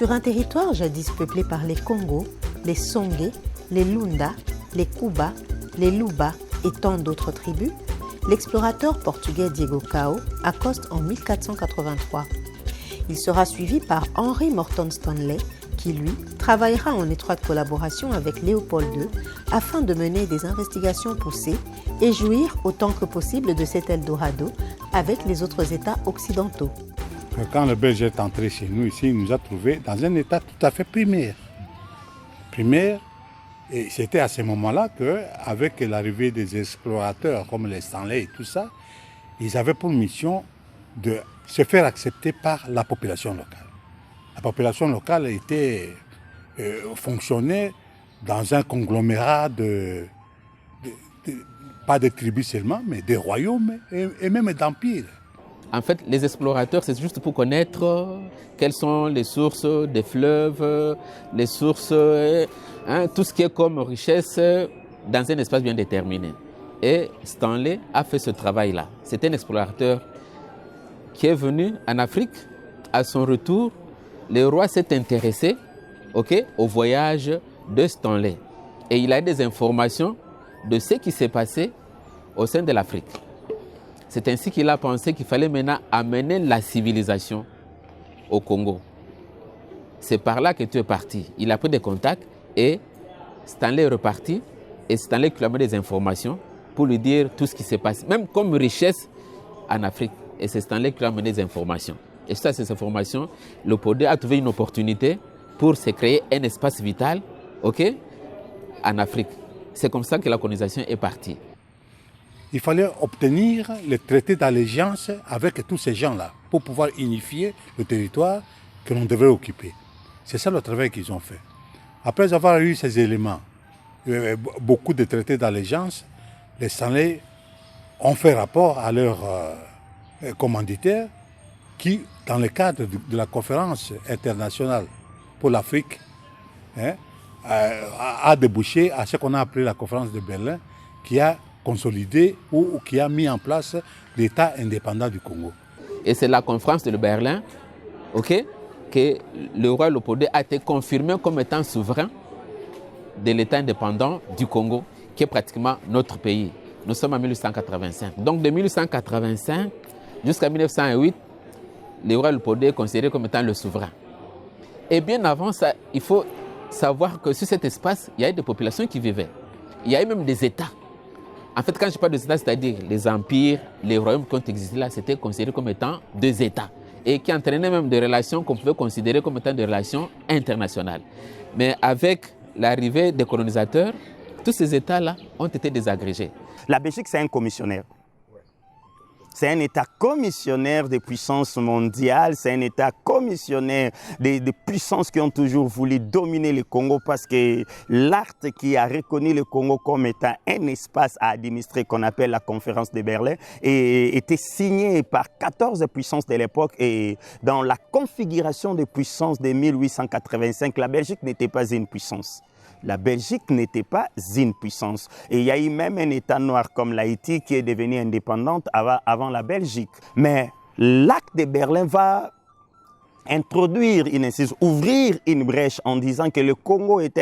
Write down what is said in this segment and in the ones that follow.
Sur un territoire jadis peuplé par les Congo, les Songé, les Lunda, les Kuba, les Luba et tant d'autres tribus, l'explorateur portugais Diego Cao accoste en 1483. Il sera suivi par Henry Morton Stanley, qui lui travaillera en étroite collaboration avec Léopold II afin de mener des investigations poussées et jouir autant que possible de cet Eldorado avec les autres États occidentaux. Quand le Belge est entré chez nous ici, il nous a trouvés dans un état tout à fait primaire. Et c'était à ce moment-là qu'avec l'arrivée des explorateurs comme les Stanley et tout ça, ils avaient pour mission de se faire accepter par la population locale. La population locale fonctionnait dans un conglomérat pas de tribus seulement, mais des royaumes et même d'empires. En fait, les explorateurs, c'est juste pour connaître quelles sont les sources des fleuves, les sources, tout ce qui est comme richesse dans un espace bien déterminé. Et Stanley a fait ce travail-là. C'est un explorateur qui est venu en Afrique. À son retour, le roi s'est intéressé au voyage de Stanley. Et il a des informations de ce qui s'est passé au sein de l'Afrique. C'est ainsi qu'il a pensé qu'il fallait maintenant amener la civilisation au Congo. C'est par là que tu es parti. Il a pris des contacts et Stanley est reparti. Et Stanley lui a amené des informations pour lui dire tout ce qui s'est passé, même comme richesse en Afrique. Et c'est Stanley qui lui a amené des informations. Et suite à ces informations, Léopold II a trouvé une opportunité pour se créer un espace vital en Afrique. C'est comme ça que la colonisation est partie. Il fallait obtenir le traité d'allégeance avec tous ces gens-là pour pouvoir unifier le territoire que l'on devait occuper. C'est ça le travail qu'ils ont fait. Après avoir eu ces éléments, beaucoup de traités d'allégeance, les Stanley ont fait rapport à leurs commanditaires qui, dans le cadre de la conférence internationale pour l'Afrique, a débouché à ce qu'on a appelé la conférence de Berlin, qui a consolidé ou qui a mis en place l'État indépendant du Congo. Et c'est la conférence de Berlin que le roi Léopold II a été confirmé comme étant souverain de l'État indépendant du Congo, qui est pratiquement notre pays. Nous sommes en 1885. Donc de 1885 jusqu'à 1908, le roi Léopold II est considéré comme étant le souverain. Et bien avant ça, il faut savoir que sur cet espace, il y a eu des populations qui vivaient. Il y a eu même des États. En fait, quand je parle des États, c'est-à-dire les empires, les royaumes qui ont existé là, c'était considéré comme étant deux États. Et qui entraînaient même des relations qu'on pouvait considérer comme étant des relations internationales. Mais avec l'arrivée des colonisateurs, tous ces États-là ont été désagrégés. La Belgique, c'est un commissionnaire. C'est un État commissionnaire des puissances mondiales, c'est un État commissionnaire des puissances qui ont toujours voulu dominer le Congo parce que l'acte qui a reconnu le Congo comme étant un espace à administrer qu'on appelle la conférence de Berlin était signé par 14 puissances de l'époque et dans la configuration des puissances de 1885, la Belgique n'était pas une puissance. La Belgique n'était pas une puissance. Et il y a eu même un État noir comme l'Haïti qui est devenu indépendante avant la Belgique. Mais l'acte de Berlin va ouvrir une brèche en disant que le Congo est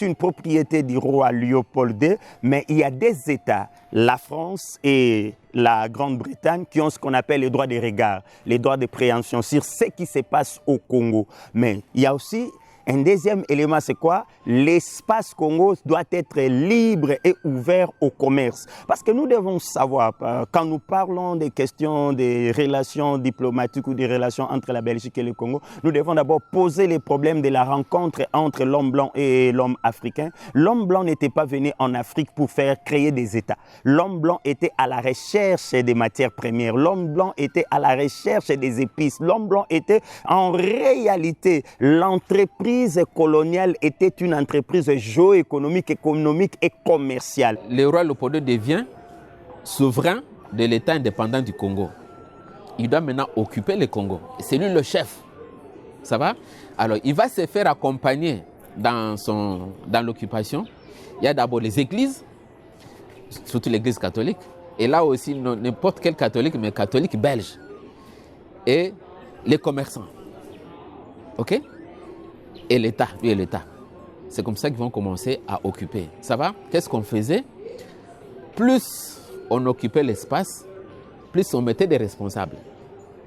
une propriété du roi Léopold II, mais il y a des États, la France et la Grande-Bretagne, qui ont ce qu'on appelle les droits de regard, les droits de préemption sur ce qui se passe au Congo. Mais il y a aussi un deuxième élément, c'est quoi? L'espace Congo doit être libre et ouvert au commerce. Parce que nous devons savoir, quand nous parlons des questions des relations diplomatiques ou des relations entre la Belgique et le Congo, nous devons d'abord poser les problèmes de la rencontre entre l'homme blanc et l'homme africain. L'homme blanc n'était pas venu en Afrique pour faire créer des États. L'homme blanc était à la recherche des matières premières. L'homme blanc était à la recherche des épices. L'homme blanc était en réalité l'entreprise coloniale était une entreprise géoéconomique, économique et commerciale. Le roi Léopold II devient souverain de l'État indépendant du Congo. Il doit maintenant occuper le Congo. C'est lui le chef. Ça va? Alors, il va se faire accompagner dans l'occupation. Il y a d'abord les églises, surtout l'église catholique. Et là aussi, n'importe quel catholique, mais catholique belge. Et les commerçants. Ok? Et l'État, lui et l'État. C'est comme ça qu'ils vont commencer à occuper. Ça va? Qu'est-ce qu'on faisait? Plus on occupait l'espace, plus on mettait des responsables.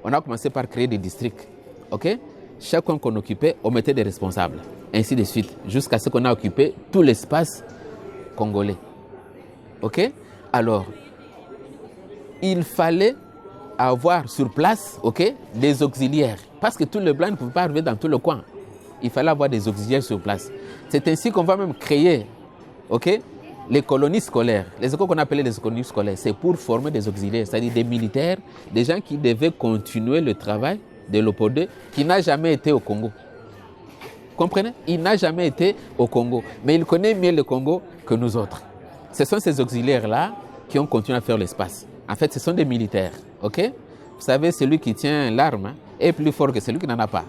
On a commencé par créer des districts. Ok? Chaque coin qu'on occupait, on mettait des responsables. Ainsi de suite. Jusqu'à ce qu'on a occupé tout l'espace congolais. Ok? Alors, il fallait avoir sur place, ok, des auxiliaires. Parce que tout le blanc ne pouvait pas arriver dans tout le coin. Il fallait avoir des auxiliaires sur place. C'est ainsi qu'on va même créer, ok, les colonies scolaires. Les écoles qu'on appelait les colonies scolaires, c'est pour former des auxiliaires, c'est-à-dire des militaires, des gens qui devaient continuer le travail de Léopold, qui n'a jamais été au Congo. Comprenez? Il n'a jamais été au Congo, mais il connaît mieux le Congo que nous autres. Ce sont ces auxiliaires-là qui ont continué à faire l'espace. En fait, ce sont des militaires, ok? Vous savez, celui qui tient l'arme est plus fort que celui qui n'en a pas.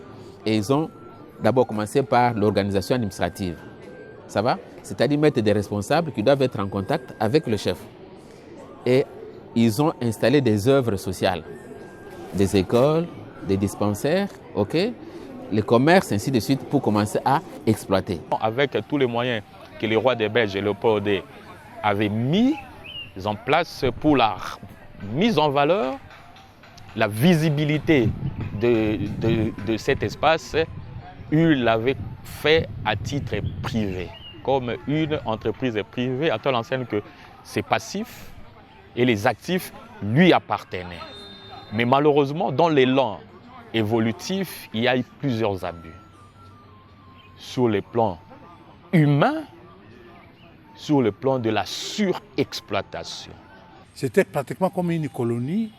Et ils ont d'abord commencé par l'organisation administrative. Ça va? C'est-à-dire mettre des responsables qui doivent être en contact avec le chef. Et ils ont installé des œuvres sociales, des écoles, des dispensaires, ok? Les commerces, ainsi de suite, pour commencer à exploiter. Avec tous les moyens que le roi des Belges, Léopold II, avait mis en place pour la mise en valeur, la visibilité de cet espace, il l'avait fait à titre privé, comme une entreprise privée, à telle enseigne que ses passifs et les actifs lui appartenaient. Mais malheureusement, dans l'élan évolutif, il y a eu plusieurs abus. Sur le plan humain, sur le plan de la surexploitation. C'était pratiquement comme une colonie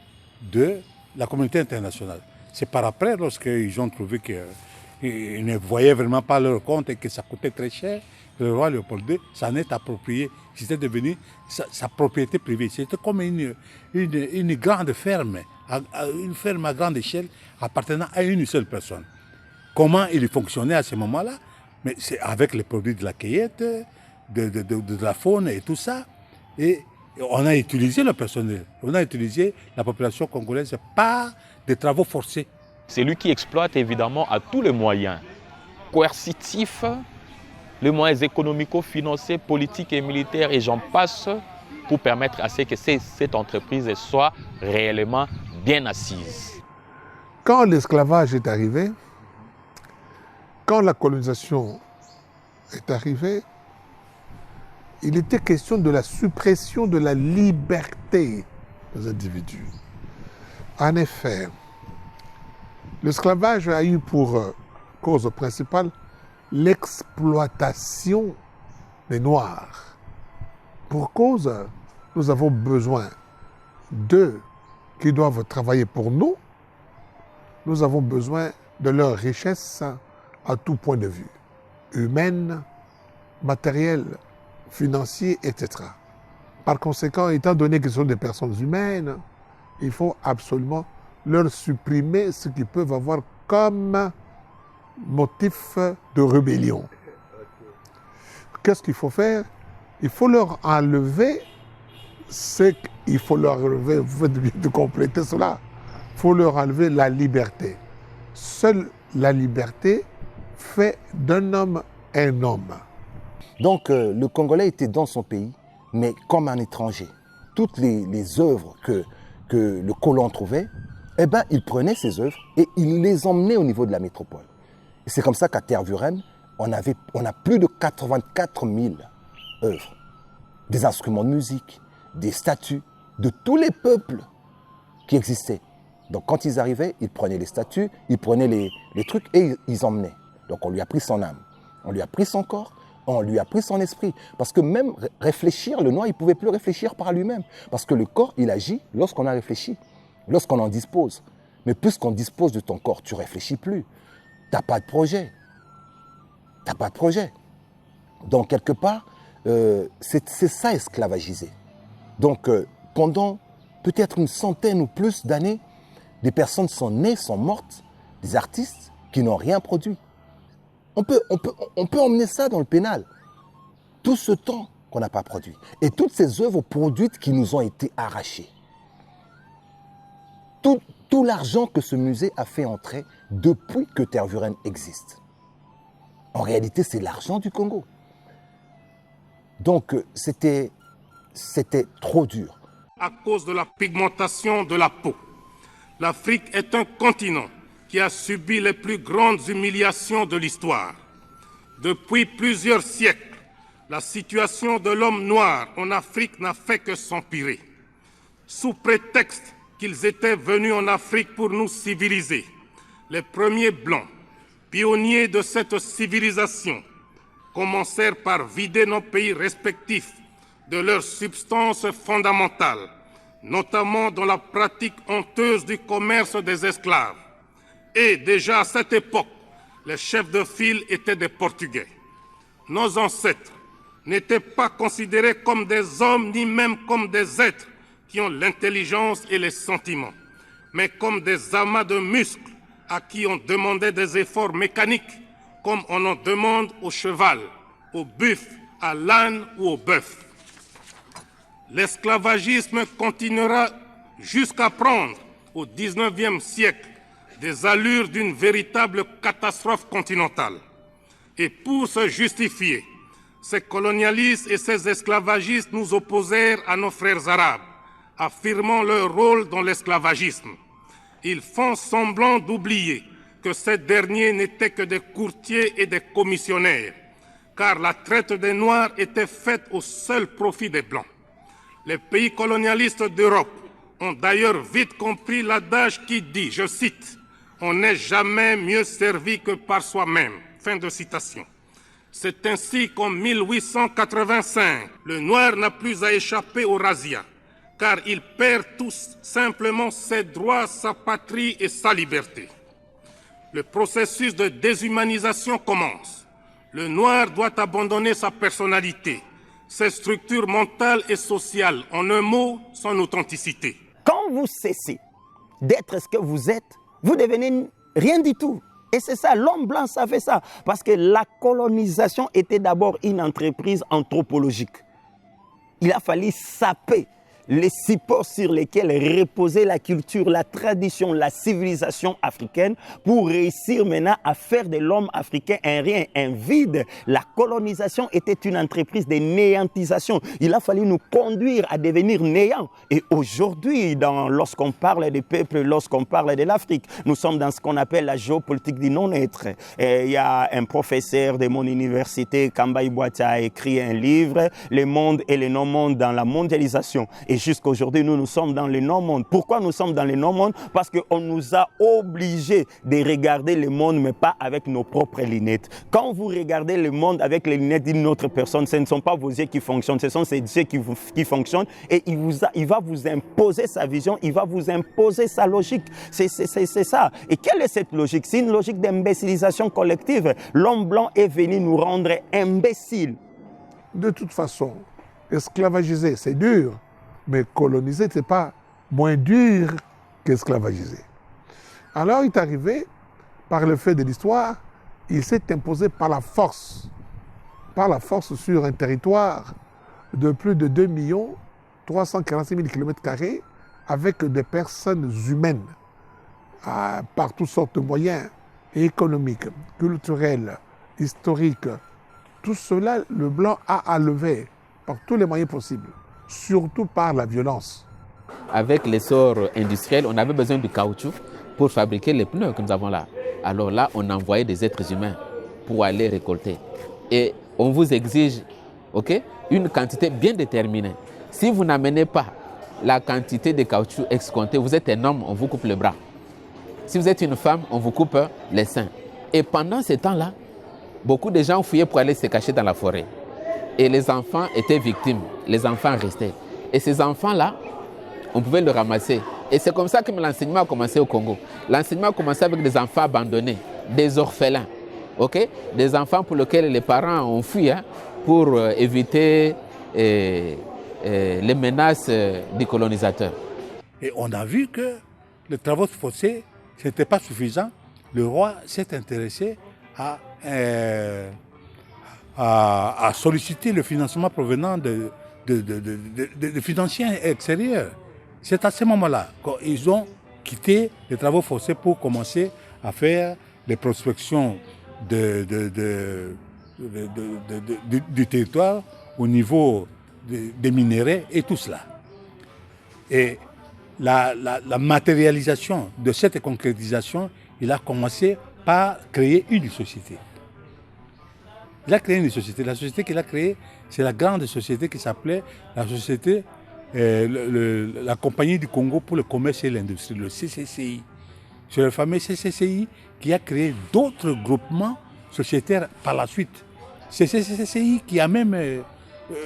de la communauté internationale. C'est par après, lorsqu'ils ont trouvé qu'ils ne voyaient vraiment pas leur compte et que ça coûtait très cher, que le roi Léopold II s'en est approprié. C'était devenu sa propriété privée. C'était comme une grande ferme, une ferme à grande échelle appartenant à une seule personne. Comment il fonctionnait à ce moment-là? Mais c'est avec les produits de la cueillette, de la faune et tout ça. Et on a utilisé le personnel, on a utilisé la population congolaise par des travaux forcés. C'est lui qui exploite évidemment à tous les moyens coercitifs, les moyens économico-financiers, politiques et militaires, et j'en passe, pour permettre à ce que cette entreprise soit réellement bien assise. Quand l'esclavage est arrivé, quand la colonisation est arrivée, il était question de la suppression de la liberté des individus. En effet, l'esclavage a eu pour cause principale l'exploitation des Noirs. Pour cause, nous avons besoin d'eux qui doivent travailler pour nous. Nous avons besoin de leur richesse à tout point de vue, humaine, matérielle, financier, etc. Par conséquent, étant donné que ce sont des personnes humaines, il faut absolument leur supprimer ce qu'ils peuvent avoir comme motif de rébellion. Qu'est-ce qu'il faut faire? Il faut leur enlever il faut leur enlever, vous faites bien de compléter cela, il faut leur enlever la liberté. Seule la liberté fait d'un homme un homme. Donc le Congolais était dans son pays, mais comme un étranger. Toutes les œuvres que le colon trouvait, eh ben, il prenait ces œuvres et il les emmenait au niveau de la métropole. Et c'est comme ça qu'à Tervuren, on a plus de 84 000 œuvres. Des instruments de musique, des statues de tous les peuples qui existaient. Donc quand ils arrivaient, ils prenaient les statues, ils prenaient les trucs et ils emmenaient. Donc on lui a pris son âme, on lui a pris son corps, on lui a pris son esprit. Parce que même réfléchir, le noir, il ne pouvait plus réfléchir par lui-même. Parce que le corps, il agit lorsqu'on a réfléchi, lorsqu'on en dispose. Mais puisqu'on dispose de ton corps, tu ne réfléchis plus. Tu n'as pas de projet. Tu n'as pas de projet. Donc, quelque part, c'est ça esclavagiser. Donc, pendant peut-être une centaine ou plus d'années, des personnes sont nées, sont mortes, des artistes qui n'ont rien produit. On peut emmener ça dans le pénal. Tout ce temps qu'on n'a pas produit. Et toutes ces œuvres produites qui nous ont été arrachées. tout l'argent que ce musée a fait entrer depuis que Tervuren existe. En réalité, c'est l'argent du Congo. Donc, c'était trop dur. À cause de la pigmentation de la peau, l'Afrique est un continent qui a subi les plus grandes humiliations de l'histoire. Depuis plusieurs siècles, la situation de l'homme noir en Afrique n'a fait que s'empirer. Sous prétexte qu'ils étaient venus en Afrique pour nous civiliser, les premiers Blancs, pionniers de cette civilisation, commencèrent par vider nos pays respectifs de leurs substances fondamentales, notamment dans la pratique honteuse du commerce des esclaves. Et déjà à cette époque, les chefs de file étaient des Portugais. Nos ancêtres n'étaient pas considérés comme des hommes ni même comme des êtres qui ont l'intelligence et les sentiments, mais comme des amas de muscles à qui on demandait des efforts mécaniques, comme on en demande au cheval, au buffle, à l'âne ou au bœuf. L'esclavagisme continuera jusqu'à prendre, au XIXe siècle, des allures d'une véritable catastrophe continentale. Et pour se justifier, ces colonialistes et ces esclavagistes nous opposèrent à nos frères arabes, affirmant leur rôle dans l'esclavagisme. Ils font semblant d'oublier que ces derniers n'étaient que des courtiers et des commissionnaires, car la traite des Noirs était faite au seul profit des Blancs. Les pays colonialistes d'Europe ont d'ailleurs vite compris l'adage qui dit, je cite, « On n'est jamais mieux servi que par soi-même ». Fin de citation. C'est ainsi qu'en 1885, le Noir n'a plus à échapper aux razzias, car il perd tout simplement ses droits, sa patrie et sa liberté. Le processus de déshumanisation commence. Le Noir doit abandonner sa personnalité, ses structures mentales et sociales, en un mot, son authenticité. Quand vous cessez d'être ce que vous êtes, vous devenez rien du tout. Et c'est ça, l'homme blanc savait ça, parce que la colonisation était d'abord une entreprise anthropologique. Il a fallu saper les supports sur lesquels reposait la culture, la tradition, la civilisation africaine pour réussir maintenant à faire de l'homme africain un rien, un vide. La colonisation était une entreprise de néantisation. Il a fallu nous conduire à devenir néants. Et aujourd'hui, lorsqu'on parle des peuples, lorsqu'on parle de l'Afrique, nous sommes dans ce qu'on appelle la géopolitique du non-être. Il y a un professeur de mon université, Kamba Ibouata, a écrit un livre, « Le monde et le non-monde dans la mondialisation ». Et jusqu'à aujourd'hui, nous sommes dans le non-monde. Pourquoi nous sommes dans le non-monde? Parce qu'on nous a obligés de regarder le monde, mais pas avec nos propres lunettes. Quand vous regardez le monde avec les lunettes d'une autre personne, ce ne sont pas vos yeux qui fonctionnent, ce sont ces yeux qui fonctionnent et il va vous imposer sa vision, il va vous imposer sa logique. C'est ça. Et quelle est cette logique? C'est une logique d'imbécilisation collective. L'homme blanc est venu nous rendre imbéciles. De toute façon, esclavagiser, c'est dur. Mais coloniser, ce n'est pas moins dur qu'esclavagiser. Alors, il est arrivé, par le fait de l'histoire, il s'est imposé par la force sur un territoire de plus de 2 346 000 km² avec des personnes humaines, par toutes sortes de moyens économiques, culturels, historiques. Tout cela, le blanc a à lever par tous les moyens possibles. Surtout par la violence. Avec l'essor industriel, on avait besoin du caoutchouc pour fabriquer les pneus que nous avons là. Alors là, on envoyait des êtres humains pour aller récolter. Et on vous exige une quantité bien déterminée. Si vous n'amenez pas la quantité de caoutchouc escomptée, vous êtes un homme, on vous coupe le bras. Si vous êtes une femme, on vous coupe les seins. Et pendant ce temps-là, beaucoup de gens fouillaient pour aller se cacher dans la forêt. Et les enfants étaient victimes, les enfants restaient. Et ces enfants-là, on pouvait les ramasser. Et c'est comme ça que l'enseignement a commencé au Congo. L'enseignement a commencé avec des enfants abandonnés, des orphelins, des enfants pour lesquels les parents ont fui pour éviter les menaces des colonisateurs. Et on a vu que les travaux forcés, ce n'était pas suffisant. Le roi s'est intéressé à solliciter le financement provenant de financiers extérieurs. C'est à ce moment-là qu'ils ont quitter les travaux forcés pour commencer à faire les prospections du territoire au niveau des minéraux et tout cela. Et la matérialisation de cette concrétisation, il a commencé par créer une société. Il a créé une société. La société qu'il a créée, c'est la grande société qui s'appelait la société, la Compagnie du Congo pour le commerce et l'industrie, le CCCI. C'est le fameux CCCI qui a créé d'autres groupements sociétaires par la suite. C'est ce CCCI qui a même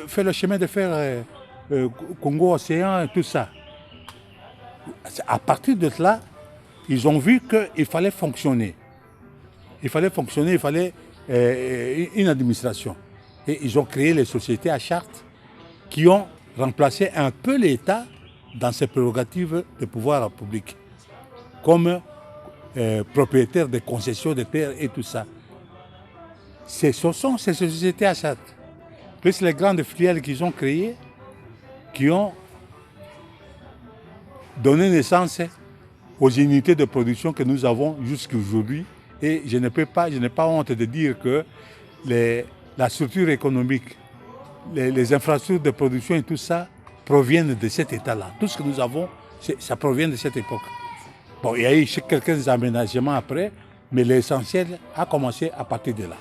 fait le chemin de fer Congo-Océan et tout ça. À partir de cela, ils ont vu qu'il fallait fonctionner. Il fallait une administration. Et ils ont créé les sociétés à charte qui ont remplacé un peu l'État dans ses prérogatives de pouvoir public, comme propriétaires des concessions de terres et tout ça. Ce sont ces sociétés à charte, plus les grandes filiales qu'ils ont créées, qui ont donné naissance aux unités de production que nous avons jusqu'à aujourd'hui. Et je n'ai pas honte de dire que la structure économique, les infrastructures de production et tout ça proviennent de cet état-là. Tout ce que nous avons, ça provient de cette époque. Bon, il y a eu quelques aménagements après, mais l'essentiel a commencé à partir de là.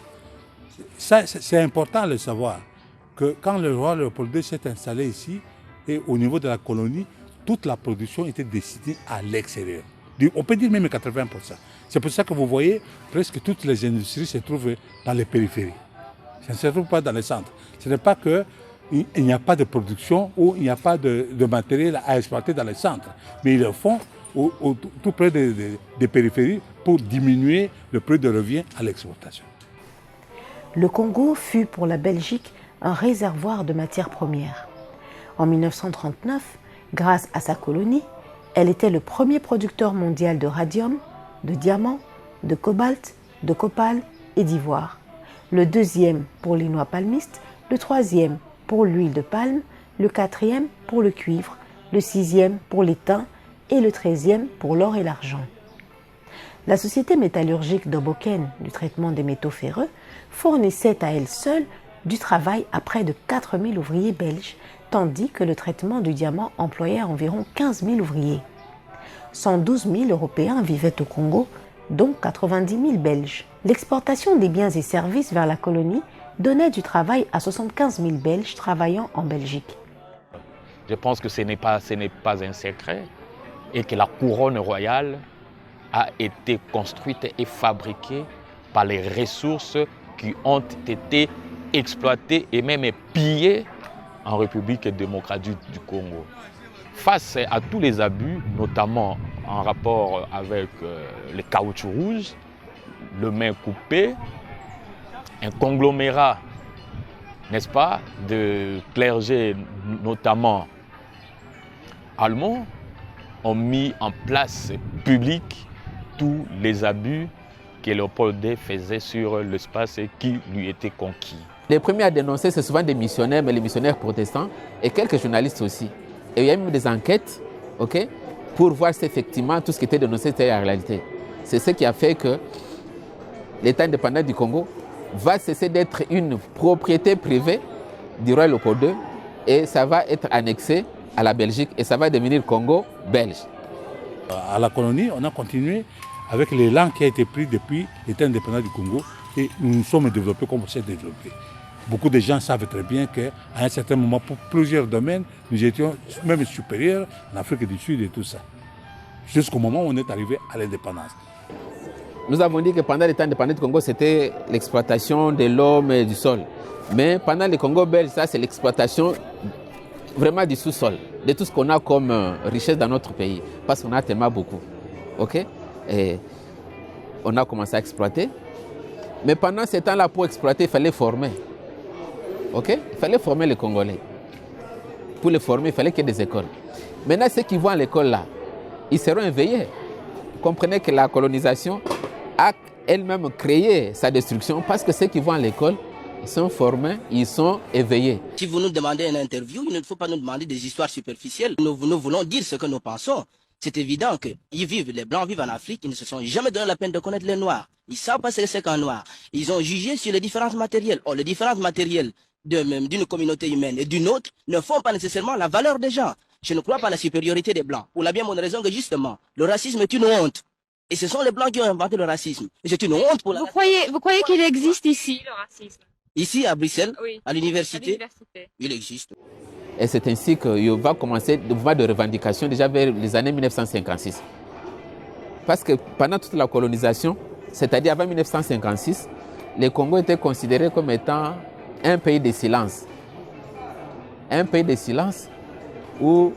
Ça, c'est important de le savoir, que quand le roi Léopold II s'est installé ici, et au niveau de la colonie, toute la production était destinée à l'extérieur. On peut dire même 80%. C'est pour ça que vous voyez, presque toutes les industries se trouvent dans les périphéries. Ça ne se trouve pas dans les centres. Ce n'est pas qu'il n'y a pas de production ou il n'y a pas de matériel à exploiter dans les centres, mais ils le font tout près des périphéries pour diminuer le prix de revient à l'exportation. Le Congo fut pour la Belgique un réservoir de matières premières. En 1939, grâce à sa colonie, elle était le premier producteur mondial de radium, de diamants, de cobalt, de copal et d'ivoire. Le deuxième pour les noix palmistes, le troisième pour l'huile de palme, le quatrième pour le cuivre, le sixième pour l'étain et le 13e pour l'or et l'argent. La société métallurgique d'Hoboken du traitement des métaux ferreux fournissait à elle seule du travail à près de 4000 ouvriers belges, tandis que le traitement du diamant employait environ 15 000 ouvriers. 112 000 Européens vivaient au Congo, dont 90 000 Belges. L'exportation des biens et services vers la colonie donnait du travail à 75 000 Belges travaillant en Belgique. Je pense que ce n'est pas un secret et que la couronne royale a été construite et fabriquée par les ressources qui ont été exploitées et même pillées en République démocratique du Congo. Face à tous les abus, notamment en rapport avec le caoutchouc rouge, le main coupé, un conglomérat, n'est-ce pas, de clergés, notamment allemands, ont mis en place public tous les abus que Léopold II faisait sur l'espace qui lui était conquis. Les premiers à dénoncer, c'est souvent des missionnaires, mais les missionnaires protestants et quelques journalistes aussi. Et il y a même des enquêtes, pour voir si effectivement tout ce qui était dénoncé était la réalité. C'est ce qui a fait que l'État indépendant du Congo va cesser d'être une propriété privée du roi Léopold II et ça va être annexé à la Belgique et ça va devenir Congo belge. À la colonie, on a continué avec l'élan qui a été pris depuis l'État indépendant du Congo et nous nous sommes développés comme on s'est développé. Beaucoup de gens savent très bien qu'à un certain moment, pour plusieurs domaines, nous étions même supérieurs en Afrique du Sud et tout ça. Jusqu'au moment où on est arrivé à l'indépendance. Nous avons dit que pendant l'État indépendant du Congo, c'était l'exploitation de l'homme et du sol. Mais pendant le Congo belge, ça c'est l'exploitation vraiment du sous-sol, de tout ce qu'on a comme richesse dans notre pays. Parce qu'on a tellement beaucoup. Et on a commencé à exploiter. Mais pendant ce temps-là, pour exploiter, il fallait former. Il fallait former les Congolais. Pour les former, il fallait qu'il y ait des écoles. Maintenant, ceux qui vont à l'école là, ils seront éveillés. Comprenez que la colonisation a elle-même créé sa destruction parce que ceux qui vont à l'école, ils sont formés, ils sont éveillés. Si vous nous demandez une interview, il ne faut pas nous demander des histoires superficielles. Nous voulons dire ce que nous pensons. C'est évident que les Blancs vivent en Afrique, ils ne se sont jamais donné la peine de connaître les Noirs. Ils savent pas ce que c'est qu'un Noir. Ils ont jugé sur les différences matérielles. Or, les différences matérielles d'une communauté humaine et d'une autre ne font pas nécessairement la valeur des gens. Je ne crois pas à la supériorité des Blancs. Pour la bien bonne raison que justement, le racisme est une honte. Et ce sont les Blancs qui ont inventé le racisme. Et c'est une honte pour la... Vous croyez qu'il existe ici, le racisme? Ici, à Bruxelles, oui, à l'université, il existe. Et c'est ainsi qu'il va commencer le mouvement de revendication déjà vers les années 1956. Parce que pendant toute la colonisation, c'est-à-dire avant 1956, le Congo était considéré comme étant un pays de silence. Un pays de silence où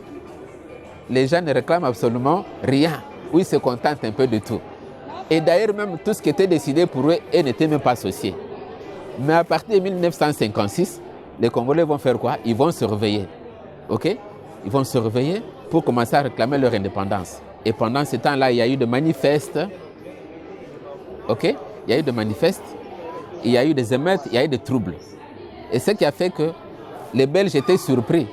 les gens ne réclament absolument rien, où ils se contentent un peu de tout. Et d'ailleurs, même tout ce qui était décidé pour eux, ils n'étaient même pas associés. Mais à partir de 1956, les Congolais vont faire quoi? Ils vont se réveiller. OK? Ils vont se réveiller pour commencer à réclamer leur indépendance. Et pendant ce temps-là, il y a eu des manifestes. OK? Il y a eu des manifestes, il y a eu des émeutes, il y a eu des troubles. Et ce qui a fait que les Belges étaient surpris.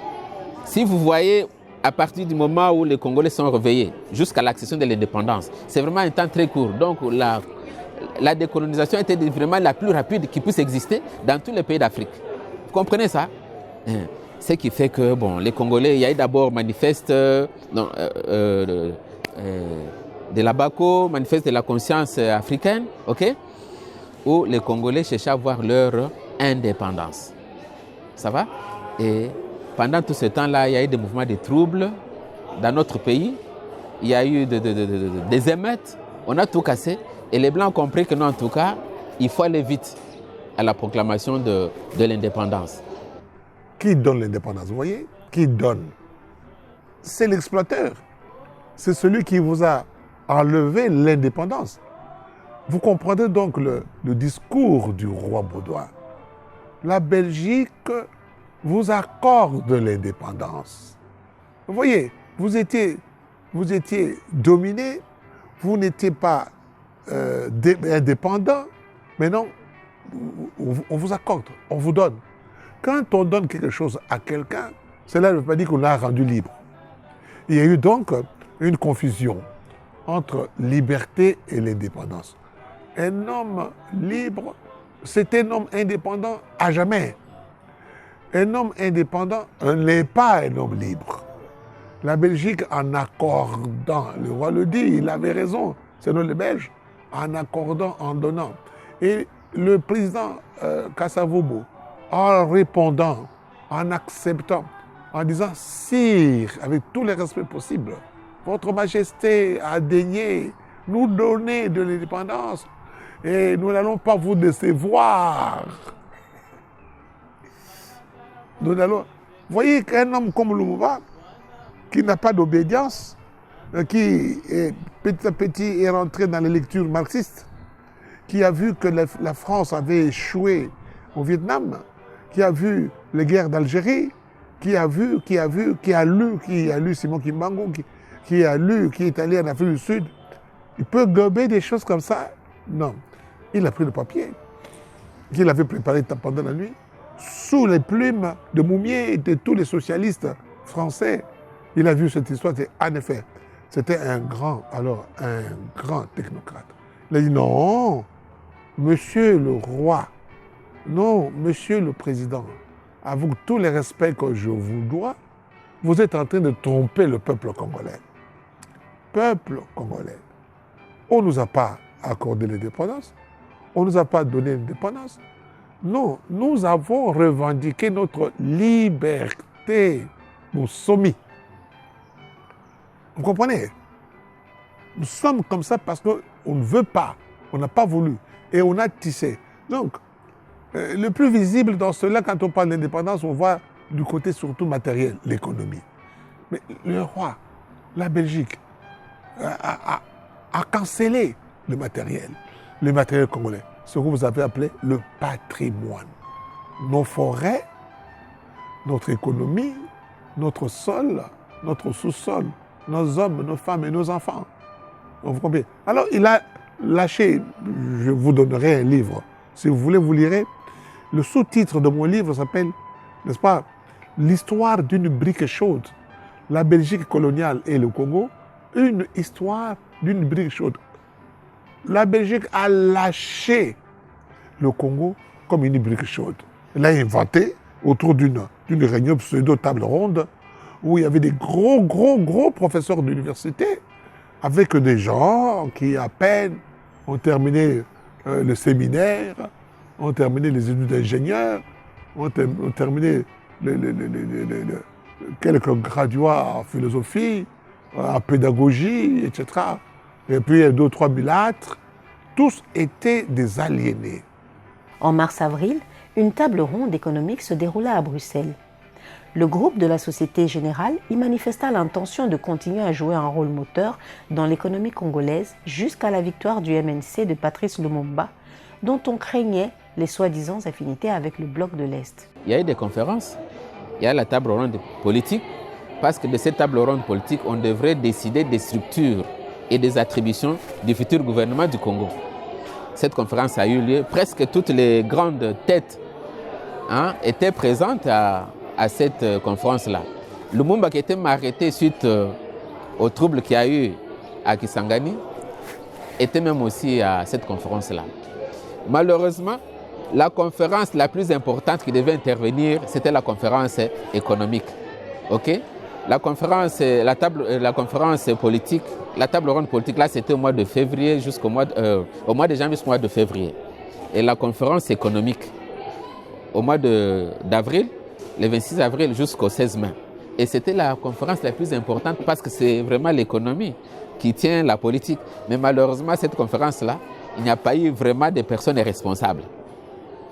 Si vous voyez, à partir du moment où les Congolais sont réveillés jusqu'à l'accession de l'indépendance, c'est vraiment un temps très court. Donc la décolonisation était vraiment la plus rapide qui puisse exister dans tous les pays d'Afrique. Vous comprenez ça? Ce qui fait que, bon, les Congolais, il y a eu d'abord manifeste de la BACO, manifeste de la conscience africaine, OK? Où les Congolais cherchaient à avoir leur indépendance. Ça va? Et pendant tout ce temps-là, il y a eu des mouvements de troubles dans notre pays. Il y a eu des émeutes. On a tout cassé. Et les Blancs ont compris que non, en tout cas, il faut aller vite à la proclamation de l'indépendance. Qui donne l'indépendance? Vous voyez? Qui donne? C'est l'exploiteur. C'est celui qui vous a enlevé l'indépendance. Vous comprenez donc le discours du roi Baudouin. La Belgique vous accorde l'indépendance. Vous voyez, vous étiez dominé, vous n'étiez pas indépendant, mais non, on vous accorde, on vous donne. Quand on donne quelque chose à quelqu'un, cela ne veut pas dire qu'on l'a rendu libre. Il y a eu donc une confusion entre liberté et l'indépendance. Un homme libre, c'est un homme indépendant à jamais. Un homme indépendant n'est pas un homme libre. La Belgique, en accordant, le roi le dit, il avait raison, c'est nous les Belges, en accordant, en donnant. Et le président Kassavobo, en répondant, en acceptant, en disant « Sire, avec tous les respects possibles, votre Majesté a daigné nous donner de l'indépendance et nous n'allons pas vous décevoir. » Nous allons... Vous voyez qu'un homme comme Lumumba, qui n'a pas d'obédience, qui petit à petit est rentré dans les lectures marxistes, qui a vu que la France avait échoué au Vietnam, qui a vu les guerres d'Algérie, qui a lu Simon Kimbangu, qui est allé en Afrique du Sud, il peut gober des choses comme ça? Non. Il a pris le papier qu'il avait préparé pendant la nuit, sous les plumes de Moumié et de tous les socialistes français. Il a vu cette histoire, en effet, c'était un grand technocrate. Il a dit non, monsieur le roi, non, monsieur le président, avec tous les respects que je vous dois, vous êtes en train de tromper le peuple congolais. Peuple congolais. On ne nous a pas accordé l'indépendance, on ne nous a pas donné l'indépendance. Non, nous avons revendiqué notre liberté, nous sommes. Vous comprenez? Nous sommes comme ça parce qu'on ne veut pas, on n'a pas voulu et on a tissé. Donc, le plus visible dans cela, quand on parle d'indépendance, on voit du côté surtout matériel, l'économie. Mais le roi, la Belgique, a cancellé le matériel congolais, ce que vous avez appelé le patrimoine. Nos forêts, notre économie, notre sol, notre sous-sol, nos hommes, nos femmes et nos enfants. Vous comprenez? Alors il a lâché, je vous donnerai un livre, si vous voulez vous lirez. Le sous-titre de mon livre s'appelle, n'est-ce pas, l'histoire d'une brique chaude, la Belgique coloniale et le Congo, une histoire d'une brique chaude. La Belgique a lâché le Congo comme une brique chaude. Elle l'a inventé autour d'une réunion pseudo-table ronde où il y avait des gros professeurs d'université avec des gens qui à peine ont terminé le séminaire, ont terminé les études d'ingénieur, ont terminé quelques graduats en philosophie, en pédagogie, etc. Et puis il y a 2 ou 3 mulâtres. Tous étaient des aliénés. En mars-avril, une table ronde économique se déroula à Bruxelles. Le groupe de la Société Générale y manifesta l'intention de continuer à jouer un rôle moteur dans l'économie congolaise jusqu'à la victoire du MNC de Patrice Lumumba, dont on craignait les soi-disant affinités avec le bloc de l'Est. Il y a eu des conférences, il y a la table ronde politique, parce que de cette table ronde politique, on devrait décider des structures et des attributions du futur gouvernement du Congo. Cette conférence a eu lieu, presque toutes les grandes têtes étaient présentes à cette conférence-là. Lumumba qui était arrêté suite aux troubles qu'il y a eu à Kisangani était même aussi à cette conférence-là. Malheureusement, la conférence la plus importante qui devait intervenir, c'était la conférence économique. Okay? La conférence politique, la table ronde politique, là, c'était au mois de février jusqu'au mois de janvier jusqu'au mois de février. Et la conférence économique, au mois d'avril, le 26 avril jusqu'au 16 mai. Et c'était la conférence la plus importante parce que c'est vraiment l'économie qui tient la politique. Mais malheureusement, cette conférence-là, il n'y a pas eu vraiment de personnes responsables.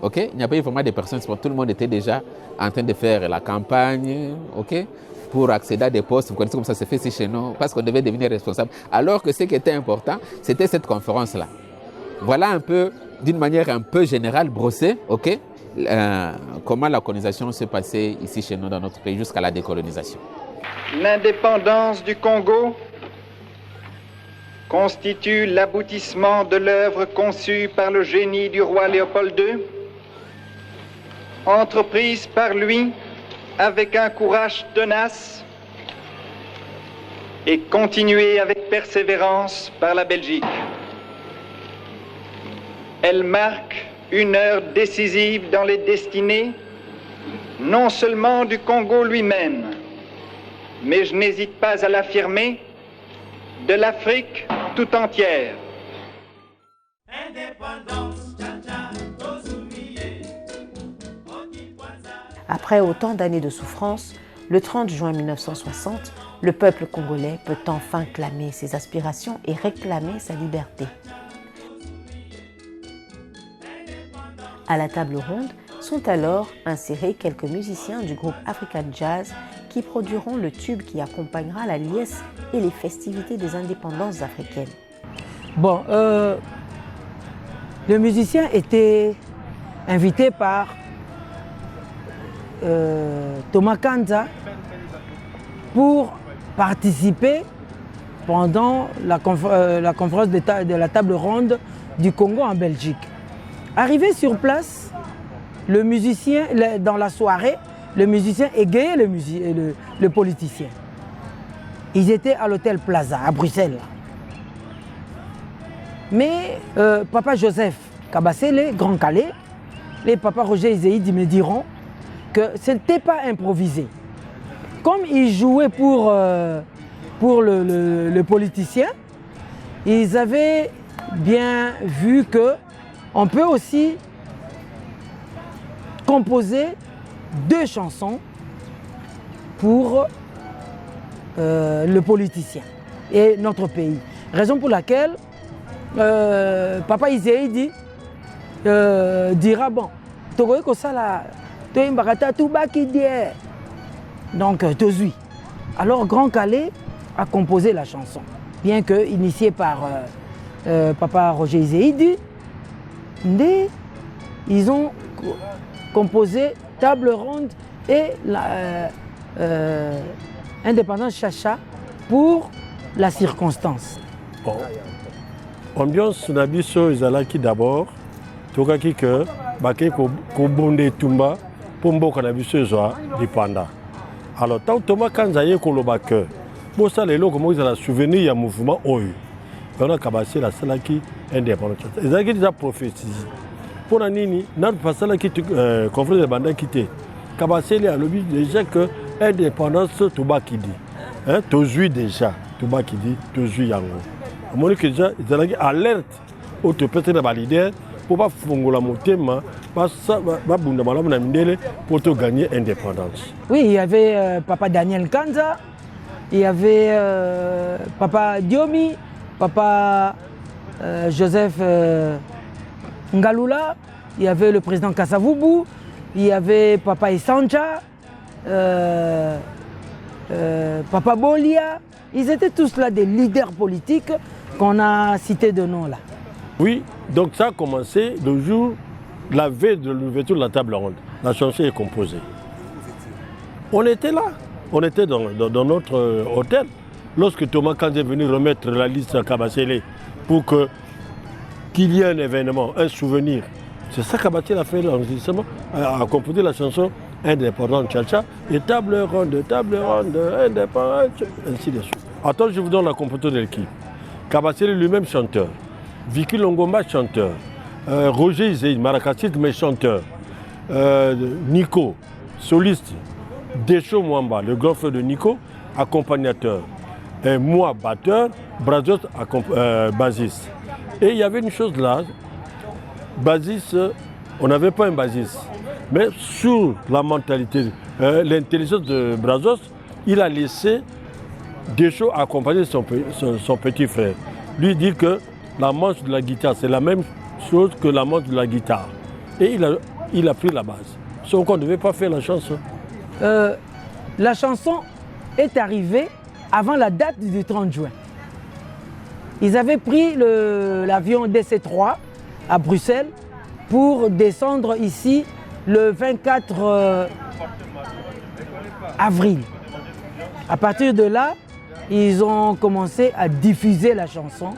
Okay? Il n'y a pas eu vraiment de personnes responsables. Tout le monde était déjà en train de faire la campagne, okay? Pour accéder à des postes. Vous connaissez comme ça se fait ici chez nous, parce qu'on devait devenir responsable. Alors que ce qui était important, c'était cette conférence-là. Voilà un peu, d'une manière un peu générale, brossée, okay? Comment la colonisation s'est passée ici chez nous dans notre pays jusqu'à la décolonisation. L'indépendance du Congo constitue l'aboutissement de l'œuvre conçue par le génie du roi Léopold II, entreprise par lui avec un courage tenace et continuée avec persévérance par la Belgique. Elle marque une heure décisive dans les destinées, non seulement du Congo lui-même, mais je n'hésite pas à l'affirmer, de l'Afrique tout entière. Après autant d'années de souffrance, le 30 juin 1960, le peuple congolais peut enfin clamer ses aspirations et réclamer sa liberté. À la table ronde sont alors insérés quelques musiciens du groupe African Jazz qui produiront le tube qui accompagnera la liesse et les festivités des indépendances africaines. Bon, le musicien était invité par Thomas Kanza pour participer pendant la conférence de la table ronde du Congo en Belgique. Arrivé sur place, le musicien, dans la soirée, le musicien égayait le politicien. Ils étaient à l'hôtel Plaza, à Bruxelles. Mais Papa Joseph Kabasele, Grand Calais, et Papa Roger Izéidi me diront que ce n'était pas improvisé. Comme ils jouaient pour le politicien, ils avaient bien vu qu'on peut aussi composer 2 chansons pour le politicien et notre pays. Raison pour laquelle Papa Izéidi dira bon, Togoye Kosala, Toimbarata Toubaki donc Tozui. Alors Grand Calais a composé la chanson, bien que initiée par Papa Roger Izéidi. Ils ont composé Table Ronde et Indépendance Chacha pour la circonstance. Bon. Ambiance na biso ezalaki d'abord tokaki que bake ko bonde tumba pour mboka na biso ezwa lipanda. Alors tant Thomas Kanza ye koloba que Pour ça, les gens comment ils ont souvenir, il y a un mouvement OU. On a commencé la salle qui est indépendante. Ils ont déjà prophétisé. Pour la Nini, notre passage qui est conflit de bandits quitté. Kabasele a le but déjà que l'indépendance, tout bas qui dit. Tu déjà, tout bas qui dit, tu jouis yango. À mon avis, déjà, ils ont alerte au te péter de leader pour pas faire la montée, pour te gagner indépendance. Oui, il y avait Papa Daniel Kanza, il y avait Papa Diomi, Papa Joseph Ngalula, il y avait le président Kasavubu, il y avait Papa Essanja, Papa Bolia. Ils étaient tous là des leaders politiques qu'on a cités de nom là. Oui, donc ça a commencé le jour, la veille de l'ouverture de la table ronde. La chanson est composée. On était là, on était dans notre hôtel. Lorsque Thomas Kandé est venu remettre la liste à Kabasele pour qu'il y ait un événement, un souvenir. C'est ça qu'Abatiel a fait l'enregistrement, a composé la chanson Indépendante Tcha-Tcha et table ronde, indépendante, ainsi de suite. Attends, je vous donne la composition de l'équipe. Kabasele lui-même chanteur, Vicky Longomba chanteur, Roger Izei, maracassiste mais chanteur, Nico, soliste, Decho Mwamba, le grand frère de Nico, accompagnateur, et moi batteur, Brazos bassiste. Et il y avait une chose là, bassiste, on n'avait pas un bassiste, mais sur la mentalité, l'intelligence de Brazos, il a laissé Decho accompagner son petit frère. Lui dit que la manche de la guitare, c'est la même chose que la manche de la guitare. Et il a pris la base. Donc on ne devait pas faire la chanson. La chanson est arrivée avant la date du 30 juin. Ils avaient pris l'avion DC-3 à Bruxelles pour descendre ici le 24 avril. À partir de là, ils ont commencé à diffuser la chanson.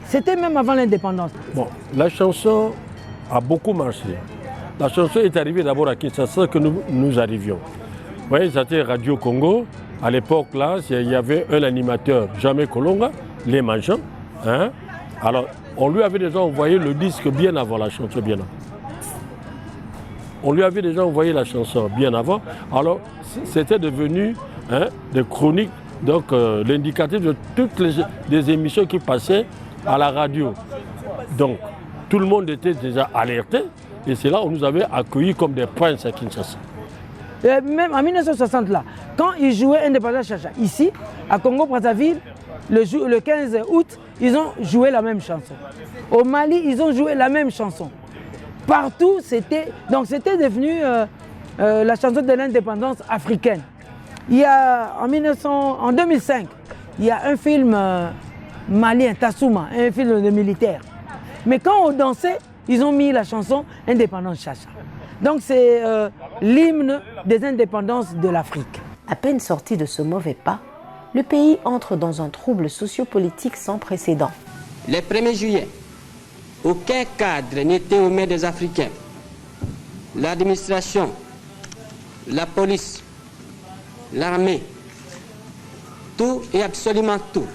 C'était même avant l'indépendance. Bon, la chanson a beaucoup marché. La chanson est arrivée d'abord à Kinshasa que nous arrivions. Vous voyez, c'était Radio Congo. À l'époque, là, il y avait un animateur, Jamais Kolonga, les mangeants. Hein? Alors, on lui avait déjà envoyé le disque bien avant la chanson, bien avant. On lui avait déjà envoyé la chanson bien avant. Alors, c'était devenu des chroniques, donc l'indicatif de toutes les émissions qui passaient à la radio. Donc, tout le monde était déjà alerté. Et c'est là où on nous avait accueillis comme des princes à Kinshasa. Et même en 1960, là, quand ils jouaient Indépendance Tcha-Tcha, ici, à Congo-Brazzaville, le 15 août, ils ont joué la même chanson. Au Mali, ils ont joué la même chanson. Partout, c'était devenu la chanson de l'indépendance africaine. Il y a, en 2005, il y a un film malien, Tassouma, un film de militaire. Mais quand on dansait, ils ont mis la chanson Indépendance Tcha-Tcha. Donc c'est l'hymne des indépendances de l'Afrique. À peine sorti de ce mauvais pas, le pays entre dans un trouble sociopolitique sans précédent. Le 1er juillet, aucun cadre n'était aux mains des Africains. L'administration, la police, l'armée, tout et absolument tout.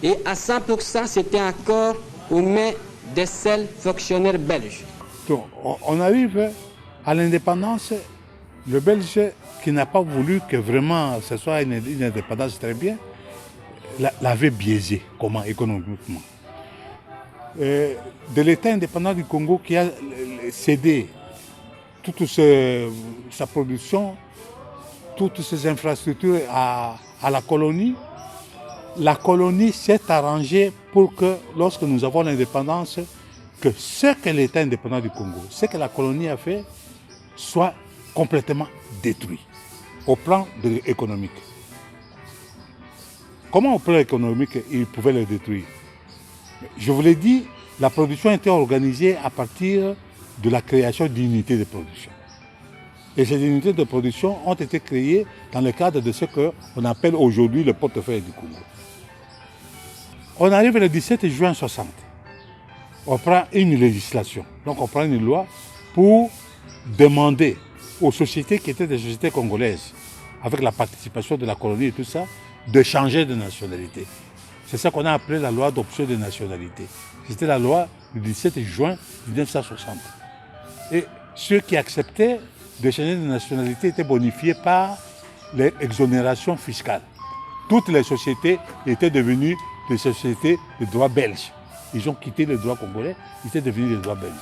Et à 100%, c'était encore aux mains des seuls fonctionnaires belges. Donc, on arrive à l'indépendance, le Belge qui n'a pas voulu que vraiment ce soit une indépendance très bien, l'avait biaisé, comment, économiquement. De l'État indépendant du Congo qui a cédé toute sa production, toutes ses infrastructures à la colonie s'est arrangée pour que lorsque nous avons l'indépendance, que ce que l'État indépendant du Congo, ce que la colonie a fait, soit complètement détruit au plan économique. Comment au plan économique ils pouvaient le détruire? Je vous l'ai dit, la production était organisée à partir de la création d'unités de production. Et ces unités de production ont été créées dans le cadre de ce qu'on appelle aujourd'hui le portefeuille du Congo. On arrive le 17 juin 60. On prend une législation, donc on prend une loi pour demander aux sociétés qui étaient des sociétés congolaises, avec la participation de la colonie et tout ça, de changer de nationalité. C'est ça qu'on a appelé la loi d'option de nationalité. C'était la loi du 17 juin 1960. Et ceux qui acceptaient de changer de nationalité étaient bonifiés par les exonérations fiscales. Toutes les sociétés étaient devenues des sociétés de droit belge. Ils ont quitté le droit congolais, ils étaient devenus des droits belges.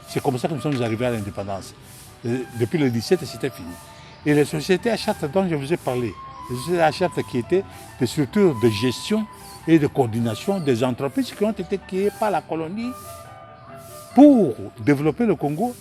C'est comme ça que nous sommes arrivés à l'indépendance. Depuis le 17, c'était fini. Et les sociétés à charte dont je vous ai parlé, les sociétés à charte qui étaient des structures de gestion et de coordination des entreprises qui ont été créées par la colonie pour développer le Congo.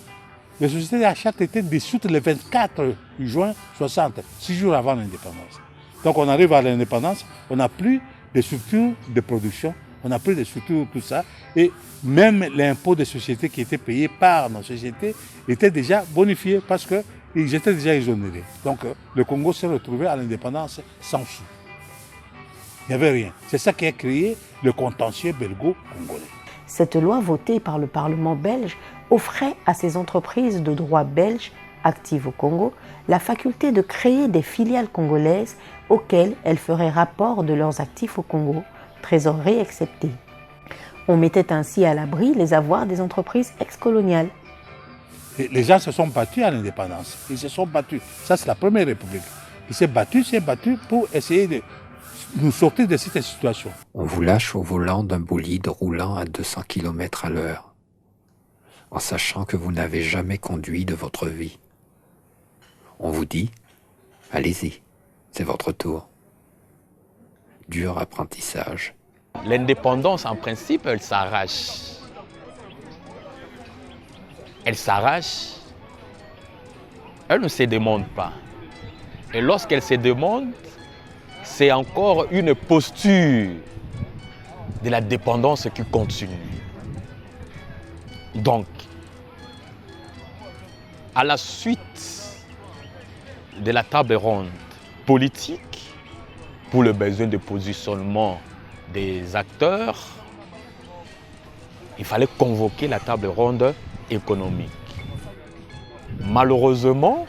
Les sociétés à charte étaient dissoutes le 24 juin 60, 6 jours avant l'indépendance. Donc on arrive à l'indépendance, on n'a plus de structures de production, on n'a plus de structures, tout ça. Et même l'impôt des sociétés qui était payé par nos sociétés était déjà bonifié parce qu'ils étaient déjà exonérés. Donc le Congo s'est retrouvé à l'indépendance sans sou. Il n'y avait rien. C'est ça qui a créé le contentieux belgo-congolais. Cette loi votée par le Parlement belge offrait à ces entreprises de droit belge actives au Congo la faculté de créer des filiales congolaises auxquelles elles feraient rapport de leurs actifs au Congo, trésorerie exceptée. On mettait ainsi à l'abri les avoirs des entreprises ex-coloniales. Les gens se sont battus à l'indépendance. Ils se sont battus. Ça, c'est la première république. Ils s'est battus pour essayer de nous sortir de cette situation. On vous lâche au volant d'un bolide roulant à 200 km à l'heure, en sachant que vous n'avez jamais conduit de votre vie. On vous dit, allez-y, c'est votre tour. Dur apprentissage. L'indépendance, en principe, elle s'arrache. Elle s'arrache, elle ne se demande pas. Et lorsqu'elle se demande, c'est encore une posture de la dépendance qui continue. Donc, à la suite de la table ronde politique, pour le besoin de positionnement des acteurs, il fallait convoquer la table ronde économique. Malheureusement,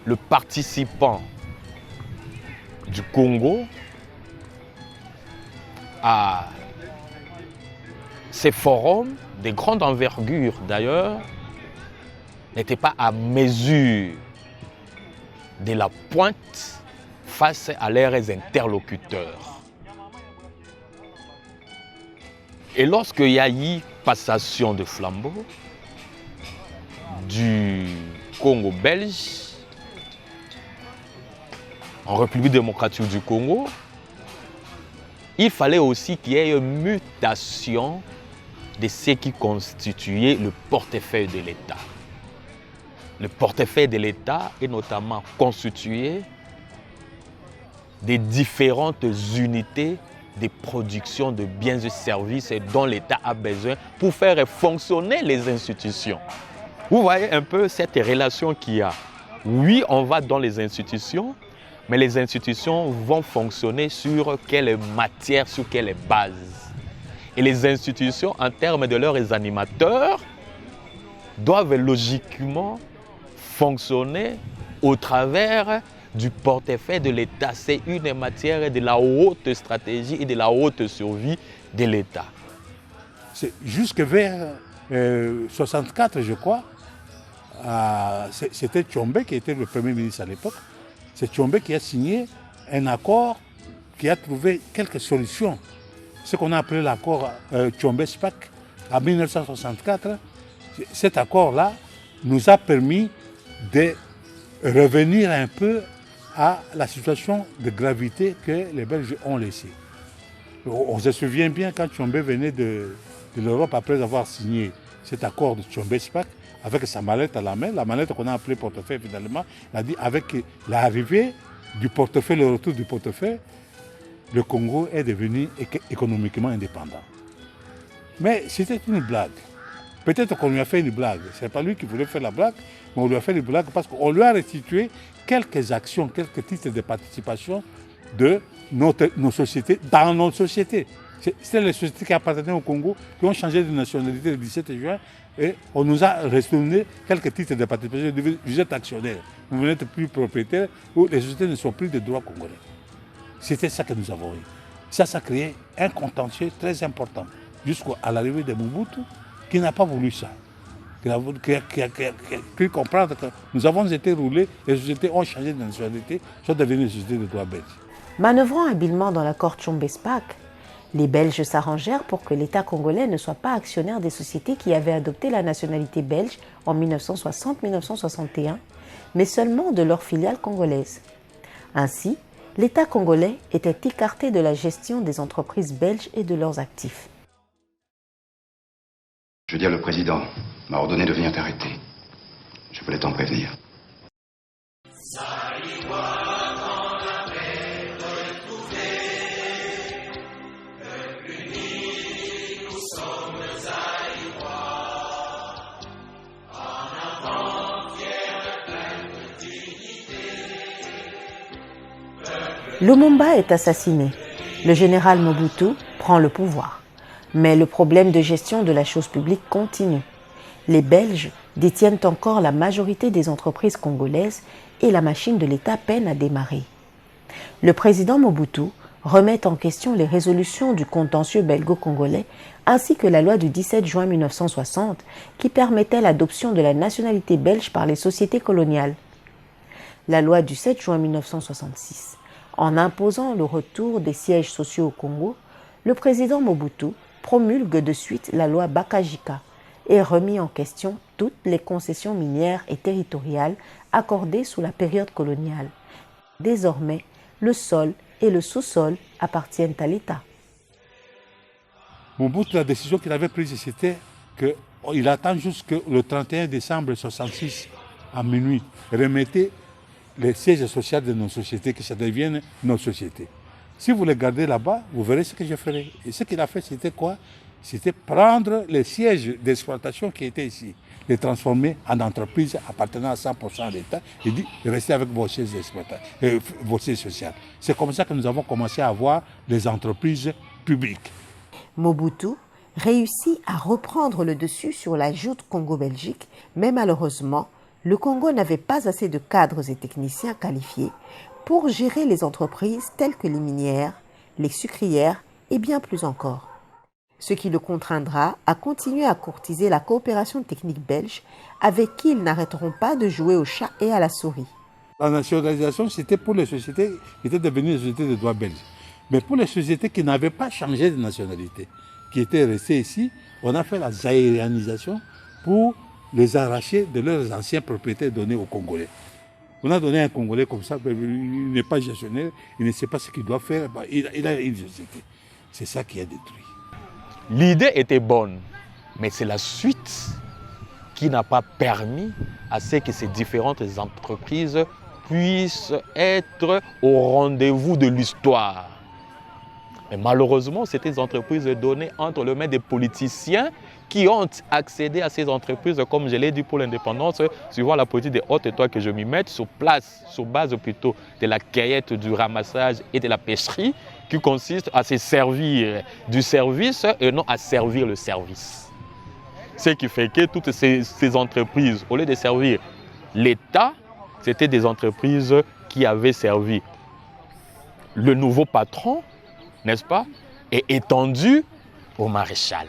le participant du Congo à ces forums, de grande envergure d'ailleurs, n'était pas à mesure de la pointe face à leurs interlocuteurs. Et lorsqu'il y a eu passation de flambeau du Congo belge en République démocratique du Congo, il fallait aussi qu'il y ait une mutation de ce qui constituait le portefeuille de l'État. Le portefeuille de l'État est notamment constitué des différentes unités de production de biens et services dont l'État a besoin pour faire fonctionner les institutions. Vous voyez un peu cette relation qu'il y a. Oui, on va dans les institutions, mais les institutions vont fonctionner sur quelle matière, sur quelle base. Et les institutions, en termes de leurs animateurs, doivent logiquement fonctionner au travers du portefeuille de l'État. C'est une matière de la haute stratégie et de la haute survie de l'État. Jusque vers 64, je crois, c'était Tshombe qui était le Premier ministre à l'époque. C'est Tshombe qui a signé un accord qui a trouvé quelques solutions. Ce qu'on a appelé l'accord Tshombe-SPAC en 1964. Cet accord-là nous a permis de revenir un peu à la situation de gravité que les Belges ont laissée. On se souvient bien quand Tshombe venait de l'Europe après avoir signé cet accord de Tshombe-SPAC avec sa mallette à la main, la mallette qu'on a appelée portefeuille finalement, il a dit avec l'arrivée du portefeuille, le retour du portefeuille, le Congo est devenu économiquement indépendant. Mais c'était une blague. Peut-être qu'on lui a fait une blague. Ce n'est pas lui qui voulait faire la blague, mais on lui a fait une blague parce qu'on lui a restitué quelques actions, quelques titres de participation de nos sociétés, dans notre société. C'était les sociétés qui appartenaient au Congo, qui ont changé de nationalité le 17 juin Et on nous a retourné quelques titres de participation. Vous êtes actionnaire, vous n'êtes plus propriétaire, ou les sociétés ne sont plus de droit congolais. C'était ça que nous avons eu. Ça a créé un contentieux très important, jusqu'à l'arrivée de Mobutu, qui n'a pas voulu ça. Qui a pu comprendre que nous avons été roulés, les sociétés ont changé de nationalité, sont devenues des sociétés de droit belge. Manœuvrant habilement dans l'accord Tchombe-Spaak, les Belges s'arrangèrent pour que l'État congolais ne soit pas actionnaire des sociétés qui avaient adopté la nationalité belge en 1960-1961, mais seulement de leurs filiales congolaises. Ainsi, l'État congolais était écarté de la gestion des entreprises belges et de leurs actifs. Je veux dire, le président m'a ordonné de venir t'arrêter. Je voulais t'en prévenir. Lumumba est assassiné. Le général Mobutu prend le pouvoir. Mais le problème de gestion de la chose publique continue. Les Belges détiennent encore la majorité des entreprises congolaises et la machine de l'État peine à démarrer. Le président Mobutu remet en question les résolutions du contentieux belgo-congolais ainsi que la loi du 17 juin 1960 qui permettait l'adoption de la nationalité belge par les sociétés coloniales. La loi du 7 juin 1966. En imposant le retour des sièges sociaux au Congo, le président Mobutu promulgue de suite la loi Bakajika et remis en question toutes les concessions minières et territoriales accordées sous la période coloniale. Désormais, le sol et le sous-sol appartiennent à l'État. Mobutu, la décision qu'il avait prise, c'était qu'il attend jusqu'au 31 décembre 1966 à minuit, remettait les sièges sociaux de nos sociétés, que ça devienne nos sociétés. Si vous les gardez là-bas, vous verrez ce que je ferai. Et ce qu'il a fait, c'était quoi? C'était prendre les sièges d'exploitation qui étaient ici, les transformer en entreprises appartenant à 100% à l'État et dire restez avec vos sièges d'exploitation, vos sièges sociaux. C'est comme ça que nous avons commencé à avoir des entreprises publiques. Mobutu réussit à reprendre le dessus sur la joute Congo-Belgique, mais malheureusement, le Congo n'avait pas assez de cadres et techniciens qualifiés pour gérer les entreprises telles que les minières, les sucrières et bien plus encore. Ce qui le contraindra à continuer à courtiser la coopération technique belge avec qui ils n'arrêteront pas de jouer au chat et à la souris. La nationalisation, c'était pour les sociétés qui étaient devenues des sociétés de droit belge. Mais pour les sociétés qui n'avaient pas changé de nationalité, qui étaient restées ici, on a fait la zaïrianisation pour les arracher de leurs anciens propriétaires donnés aux Congolais. On a donné un Congolais comme ça, il n'est pas gestionnaire, il ne sait pas ce qu'il doit faire, il a une société. C'est ça qui a détruit. L'idée était bonne, mais c'est la suite qui n'a pas permis à ce que ces différentes entreprises puissent être au rendez-vous de l'histoire. Mais malheureusement, c'était des entreprises données entre les mains des politiciens qui ont accédé à ces entreprises, comme je l'ai dit pour l'indépendance, suivant la politique des hautes étoiles que je m'y mette, sur base plutôt de la cueillette, du ramassage et de la pêcherie, qui consiste à se servir du service et non à servir le service. Ce qui fait que toutes ces entreprises, au lieu de servir l'État, c'était des entreprises qui avaient servi le nouveau patron, n'est-ce pas, et étendu au maréchal.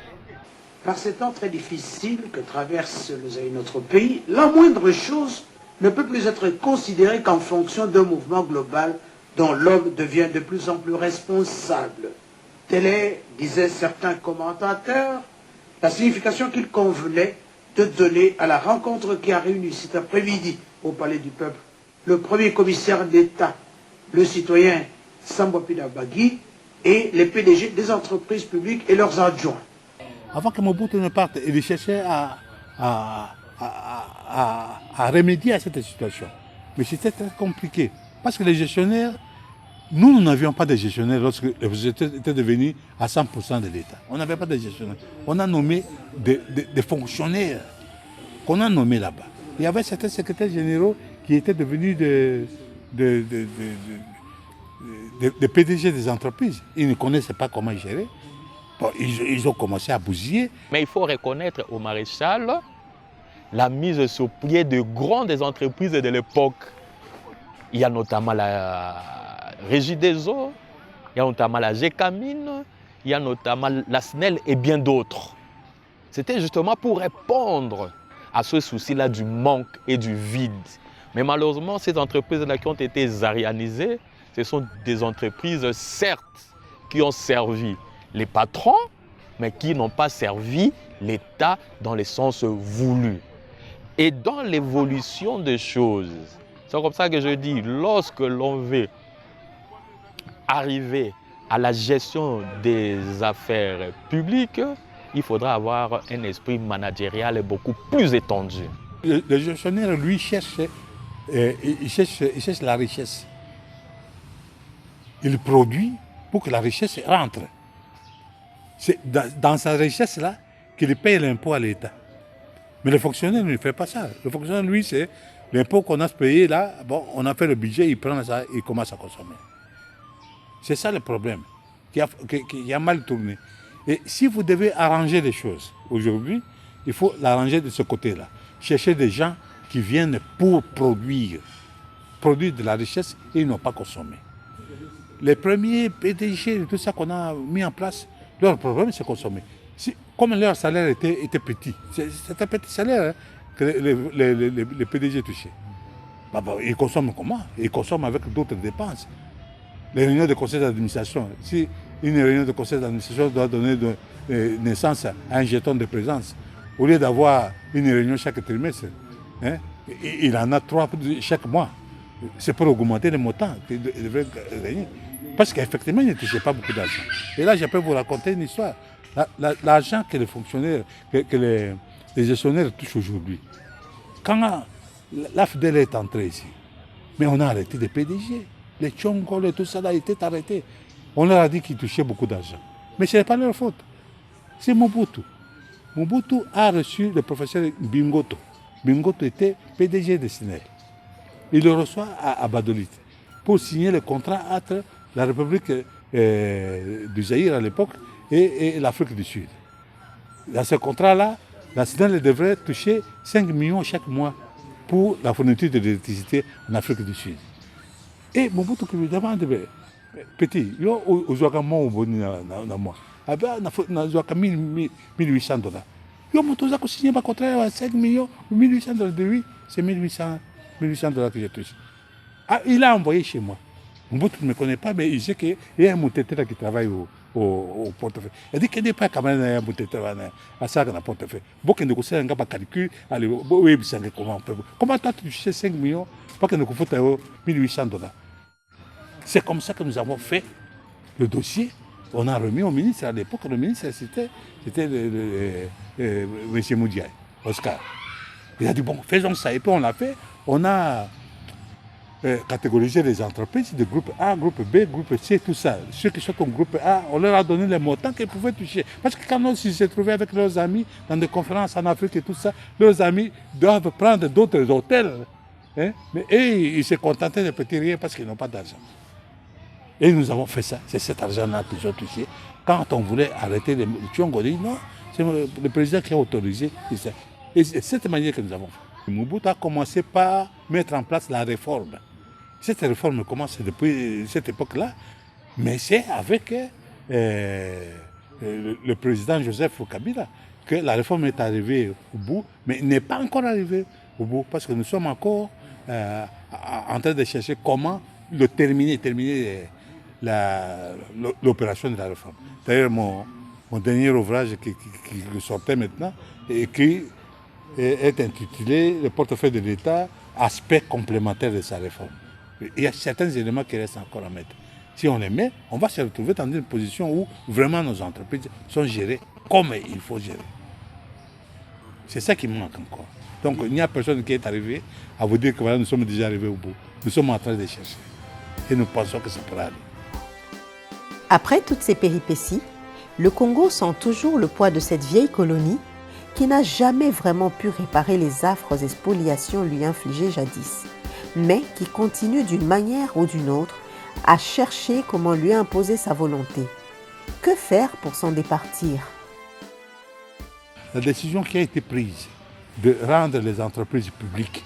Par ces temps très difficiles que traverse notre pays, la moindre chose ne peut plus être considérée qu'en fonction d'un mouvement global dont l'homme devient de plus en plus responsable. Telle est, disaient certains commentateurs, la signification qu'il convenait de donner à la rencontre qui a réuni cet après-midi au Palais du Peuple le premier commissaire d'État, le citoyen Sambwa-Pida Bagui, et les PDG des entreprises publiques et leurs adjoints. Avant que Mobutu ne parte, il cherchait à remédier à cette situation. Mais c'était très compliqué. Parce que les gestionnaires, nous n'avions pas de gestionnaires lorsque les sociétés étaient devenues à 100% de l'État. On n'avait pas de gestionnaires. On a nommé des fonctionnaires qu'on a nommés là-bas. Il y avait certains secrétaires généraux qui étaient devenus des PDG des entreprises. Ils ne connaissaient pas comment gérer. Bon, ils ont commencé à bousiller. Mais il faut reconnaître au maréchal la mise sur pied de grandes entreprises de l'époque. Il y a notamment la Régie des eaux, il y a notamment la Gécamine, il y a notamment la SNEL et bien d'autres. C'était justement pour répondre à ce souci-là du manque et du vide. Mais malheureusement, ces entreprises-là qui ont été zarianisées, ce sont des entreprises, certes, qui ont servi les patrons, mais qui n'ont pas servi l'État dans le sens voulu. Et dans l'évolution des choses, c'est comme ça que je dis, lorsque l'on veut arriver à la gestion des affaires publiques, il faudra avoir un esprit managérial beaucoup plus étendu. Le gestionnaire, lui, cherche la richesse. Il produit pour que la richesse rentre. C'est dans sa richesse-là qu'il paye l'impôt à l'État. Mais le fonctionnaire ne fait pas ça. Le fonctionnaire, lui, c'est l'impôt qu'on a payé là, bon, on a fait le budget, il prend ça, il commence à consommer. C'est ça le problème, qui a mal tourné. Et si vous devez arranger les choses aujourd'hui, il faut l'arranger de ce côté-là. Chercher des gens qui viennent pour produire de la richesse et ils n'ont pas consommé. Les premiers PDG, tout ça qu'on a mis en place, leur problème c'est consommer. Comme leur salaire était petit, c'est un petit salaire hein, que les PDG touchaient. Ils consomment comment? Ils consomment avec d'autres dépenses. Les réunions de conseil d'administration, si une réunion de conseil d'administration doit donner naissance à un jeton de présence, au lieu d'avoir une réunion chaque trimestre, hein, il en a 3 chaque mois. C'est pour augmenter les montants qu'il devrait gagner. Parce qu'effectivement, il ne touchait pas beaucoup d'argent. Et là, je peux vous raconter une histoire. L'argent que les fonctionnaires, que les gestionnaires touchent aujourd'hui, quand l'AFDEL est entrée ici, mais on a arrêté des PDG. Les Tchongol et tout ça là étaient arrêtés. On leur a dit qu'ils touchaient beaucoup d'argent. Mais ce n'est pas leur faute. C'est Mobutu. Mobutu a reçu le professeur Bingoto. Bingoto était PDG de SNEL. Il le reçoit à Badolit pour signer le contrat entre la République du Zaïre à l'époque et l'Afrique du Sud. Dans ce contrat-là, la SNEL devrait toucher 5 millions chaque mois pour la fourniture de l'électricité en Afrique du Sud. Et Mobutu lui demande, petit, yo ozwaka mo boni na moi. Aba na zwaka 1800 $. Yo moto za ko signer ba contrat à 5 millions, 1800 $. De lui, c'est 1800 $ que je touche. Ah, il a envoyé chez moi. Mobutu ne me connaît pas, mais il sait qu'il y a un moutetera qui travaille au portefeuille. Il dit qu'il n'est pas quand même un moutetera à ça dans le portefeuille. Beaucoup de conseils n'ont pas calculé. Allez, oui, comment toi tu touches 5 millions pour que nous coûte 1800 $. C'est comme ça que nous avons fait le dossier. On a remis au ministre. À l'époque, le ministre, c'était M. Moudiaï, Oscar. Il a dit, bon, faisons ça. Et puis on l'a fait. On a catégorisé les entreprises de groupe A, groupe B, groupe C, tout ça. Ceux qui sont au groupe A, on leur a donné les montants qu'ils pouvaient toucher. Parce que quand ils se trouvaient avec leurs amis dans des conférences en Afrique et tout ça, leurs amis doivent prendre d'autres hôtels. Hein? Mais eux, ils se contentaient de petits riens parce qu'ils n'ont pas d'argent. Et nous avons fait ça. C'est cet argent-là qu'ils ont touché. Quand on voulait arrêter les Tchongo, on dit non, c'est le président qui a autorisé. Et c'est cette manière que nous avons fait. Mobutu a commencé par mettre en place la réforme. Cette réforme commence depuis cette époque-là, mais c'est avec le président Joseph Kabila que la réforme est arrivée au bout, mais n'est pas encore arrivée au bout, parce que nous sommes encore en train de chercher comment terminer l'opération de la réforme. D'ailleurs, mon dernier ouvrage qui sortait maintenant et qui est intitulé « Le portefeuille de l'État, aspect complémentaire de sa réforme ». Il y a certains éléments qui restent encore à mettre. Si on les met, on va se retrouver dans une position où vraiment nos entreprises sont gérées comme il faut gérer. C'est ça qui manque encore. Donc il n'y a personne qui est arrivé à vous dire que voilà, nous sommes déjà arrivés au bout. Nous sommes en train de chercher. Et nous pensons que ça pourra aller. Après toutes ces péripéties, le Congo sent toujours le poids de cette vieille colonie qui n'a jamais vraiment pu réparer les affres et spoliations lui infligées jadis, mais qui continue d'une manière ou d'une autre à chercher comment lui imposer sa volonté. Que faire pour s'en départir? La décision qui a été prise de rendre les entreprises publiques,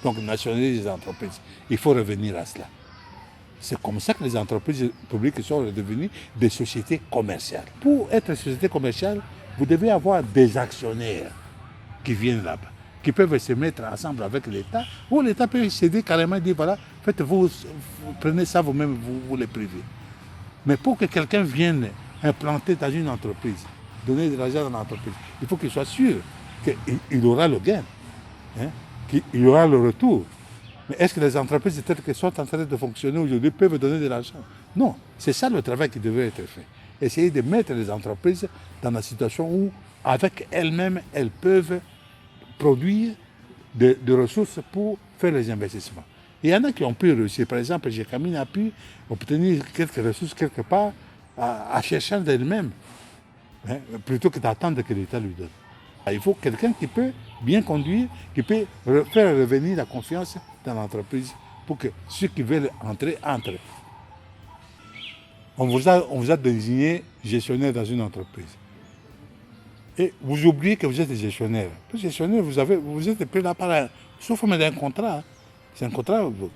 donc nationaliser les entreprises, il faut revenir à cela. C'est comme ça que les entreprises publiques sont devenues des sociétés commerciales. Pour être une société commerciale, vous devez avoir des actionnaires qui viennent là-bas, qui peuvent se mettre ensemble avec l'État, ou l'État peut céder carrément et dire voilà, faites-vous, prenez ça vous-même, vous les privez. Mais pour que quelqu'un vienne implanter dans une entreprise, donner de l'argent dans l'entreprise, il faut qu'il soit sûr qu'il aura le gain, hein, qu'il aura le retour. Mais est-ce que les entreprises telles qu'elles sont en train de fonctionner aujourd'hui peuvent donner de l'argent? Non, c'est ça le travail qui devrait être fait. Essayer de mettre les entreprises dans la situation où, avec elles-mêmes, elles peuvent produire des ressources pour faire les investissements. Il y en a qui ont pu réussir. Par exemple, Gécamine a pu obtenir quelques ressources quelque part à chercher d'elle-même, hein, plutôt que d'attendre que l'État lui donne. Il faut quelqu'un qui peut bien conduire, qui peut faire revenir la confiance dans l'entreprise pour que ceux qui veulent entrer, entrent. On vous a désigné gestionnaire dans une entreprise. Et vous oubliez que vous êtes gestionnaire. Gestionnaire, vous êtes pris là par sous forme d'un contrat. C'est un contrat où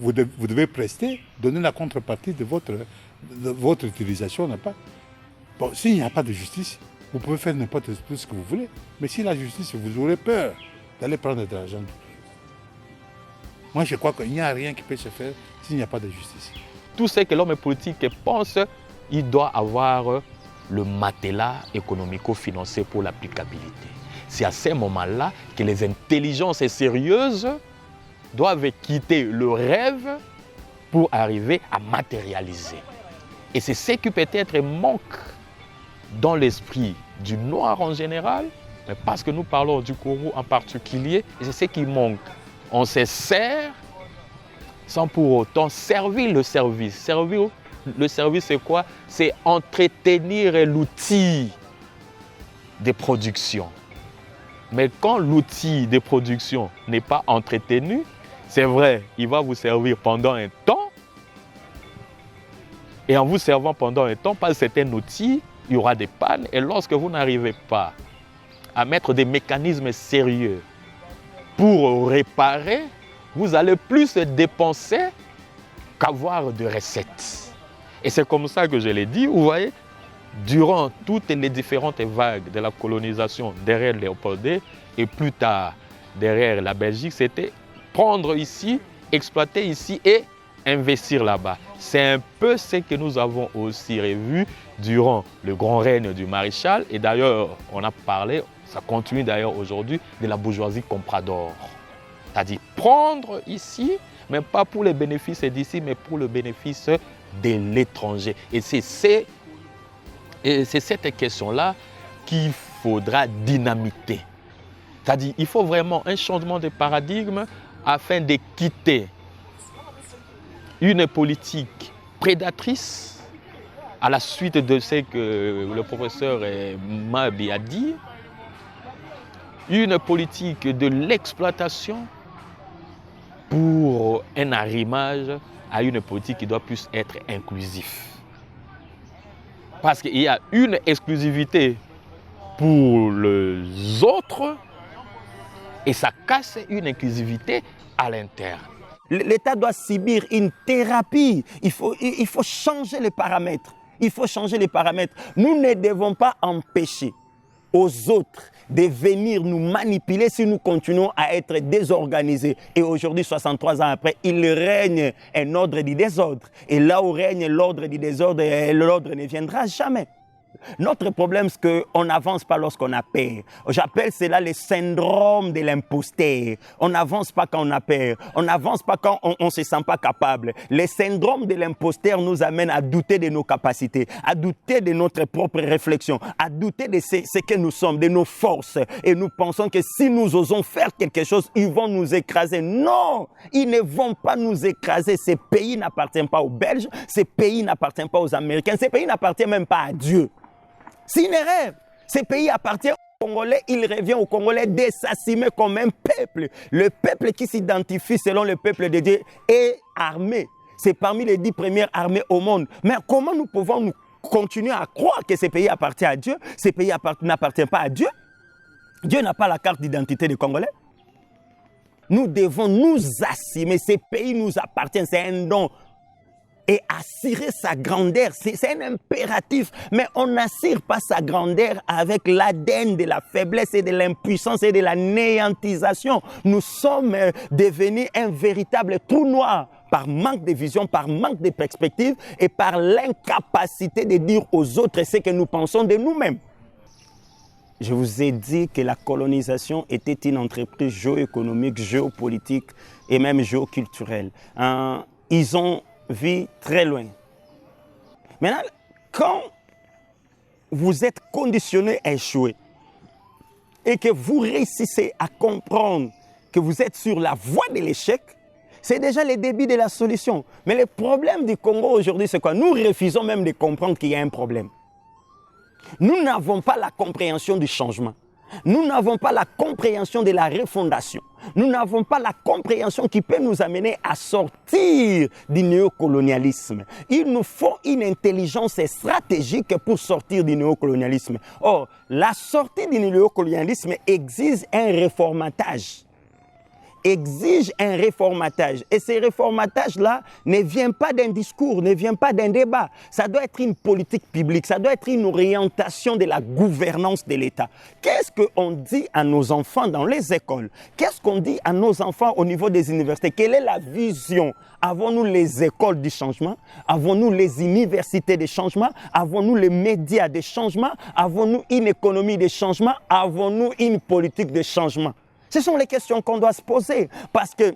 vous devez prester, donner la contrepartie de votre utilisation, n'est-ce pas? Bon, s'il n'y a pas de justice, vous pouvez faire n'importe tout ce que vous voulez. Mais si la justice, vous aurez peur d'aller prendre de l'argent. Moi, je crois qu'il n'y a rien qui peut se faire s'il n'y a pas de justice. Tout ce que l'homme politique pense, il doit avoir le matelas économico-financier pour l'applicabilité. C'est à ces moments-là que les intelligences sérieuses doivent quitter le rêve pour arriver à matérialiser. Et c'est ce qui peut-être manque dans l'esprit du noir en général, mais parce que nous parlons du Congo en particulier, et c'est ce qui manque. On se sert sans pour autant servir le service. Servir le service, c'est quoi? C'est entretenir l'outil de production. Mais quand l'outil de production n'est pas entretenu, c'est vrai, il va vous servir pendant un temps. Et en vous servant pendant un temps, par certains outils, il y aura des pannes. Et lorsque vous n'arrivez pas à mettre des mécanismes sérieux pour réparer, vous allez plus dépenser qu'avoir de recettes. Et c'est comme ça que je l'ai dit, vous voyez, durant toutes les différentes vagues de la colonisation derrière Léopold et plus tard derrière la Belgique, c'était prendre ici, exploiter ici et investir là-bas. C'est un peu ce que nous avons aussi revu durant le grand règne du maréchal. Et d'ailleurs, on a parlé, ça continue d'ailleurs aujourd'hui, de la bourgeoisie comprador. C'est-à-dire prendre ici, mais pas pour les bénéfices d'ici, mais pour le bénéfice de l'étranger. Et c'est cette question-là qu'il faudra dynamiter. C'est-à-dire qu'il faut vraiment un changement de paradigme afin de quitter une politique prédatrice à la suite de ce que le professeur Mabi a dit, une politique de l'exploitation pour un arrimage à une politique qui doit plus être inclusif. Parce qu'il y a une exclusivité pour les autres et ça casse une inclusivité à l'interne. L'État doit subir une thérapie. Il faut changer les paramètres. Il faut changer les paramètres. Nous ne devons pas empêcher aux autres de venir nous manipuler si nous continuons à être désorganisés. Et aujourd'hui, 63 ans après, il règne un ordre du désordre. Et là où règne l'ordre du désordre, l'ordre ne viendra jamais. Notre problème, c'est qu'on n'avance pas lorsqu'on a peur. J'appelle cela le syndrome de l'imposteur. On n'avance pas quand on a peur. On n'avance pas quand on ne se sent pas capable. Le syndrome de l'imposteur nous amène à douter de nos capacités, à douter de notre propre réflexion, à douter de ce que nous sommes, de nos forces. Et nous pensons que si nous osons faire quelque chose, ils vont nous écraser. Non, ils ne vont pas nous écraser. Ce pays n'appartient pas aux Belges, ce pays n'appartient pas aux Américains, ce pays n'appartient même pas à Dieu. C'est une erreur. Ce pays appartient aux Congolais, il revient aux Congolais de s'assumer comme un peuple. Le peuple qui s'identifie selon le peuple de Dieu est armé. C'est parmi les 10 premières armées au monde. Mais comment nous pouvons nous continuer à croire que ces pays appartiennent à Dieu. Ces pays n'appartiennent pas à Dieu. Dieu n'a pas la carte d'identité des Congolais. Nous devons nous assumer. Ces pays nous appartiennent. C'est un don. Et assurer sa grandeur, c'est un impératif. Mais on n'assure pas sa grandeur avec l'ADN de la faiblesse et de l'impuissance et de la néantisation. Nous sommes devenus un véritable trou noir par manque de vision, par manque de perspective et par l'incapacité de dire aux autres ce que nous pensons de nous-mêmes. Je vous ai dit que la colonisation était une entreprise géoéconomique, géopolitique et même géoculturelle. Ils ont vu très loin. Maintenant, quand vous êtes conditionné à échouer et que vous réussissez à comprendre que vous êtes sur la voie de l'échec, c'est déjà le début de la solution. Mais le problème du Congo aujourd'hui, c'est quoi? Nous refusons même de comprendre qu'il y a un problème. Nous n'avons pas la compréhension du changement. Nous n'avons pas la compréhension de la refondation. Nous n'avons pas la compréhension qui peut nous amener à sortir du néocolonialisme. Il nous faut une intelligence stratégique pour sortir du néocolonialisme. Or, la sortie du néocolonialisme exige un réformatage. Exige un réformatage. Et ce réformatage-là ne vient pas d'un discours, ne vient pas d'un débat. Ça doit être une politique publique, ça doit être une orientation de la gouvernance de l'État. Qu'est-ce qu'on dit à nos enfants dans les écoles? Qu'est-ce qu'on dit à nos enfants au niveau des universités? Quelle est la vision? Avons-nous les écoles du changement? Avons-nous les universités de changement? Avons-nous les médias de changement? Avons-nous une économie de changement? Avons-nous une politique de changement? Ce sont les questions qu'on doit se poser parce que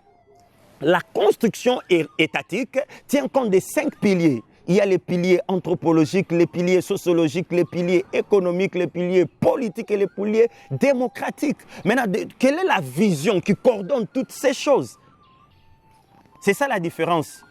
la construction étatique tient compte des 5 piliers. Il y a les piliers anthropologiques, les piliers sociologiques, les piliers économiques, les piliers politiques et les piliers démocratiques. Maintenant, quelle est la vision qui coordonne toutes ces choses? C'est ça la différence.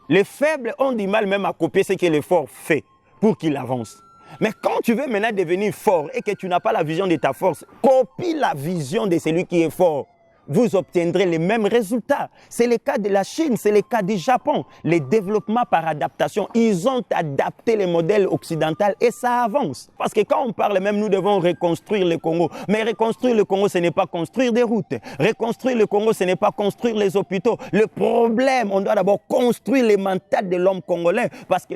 Les faibles ont du mal même à copier ce que le fort fait pour qu'il avance. Mais quand tu veux maintenant devenir fort et que tu n'as pas la vision de ta force, copie la vision de celui qui est fort. Vous obtiendrez les mêmes résultats. C'est le cas de la Chine, c'est le cas du Japon. Les développements par adaptation, ils ont adapté les modèles occidentaux et ça avance. Parce que quand on parle même, nous devons reconstruire le Congo. Mais reconstruire le Congo, ce n'est pas construire des routes. Reconstruire le Congo, ce n'est pas construire les hôpitaux. Le problème, on doit d'abord construire les mental de l'homme congolais. Parce que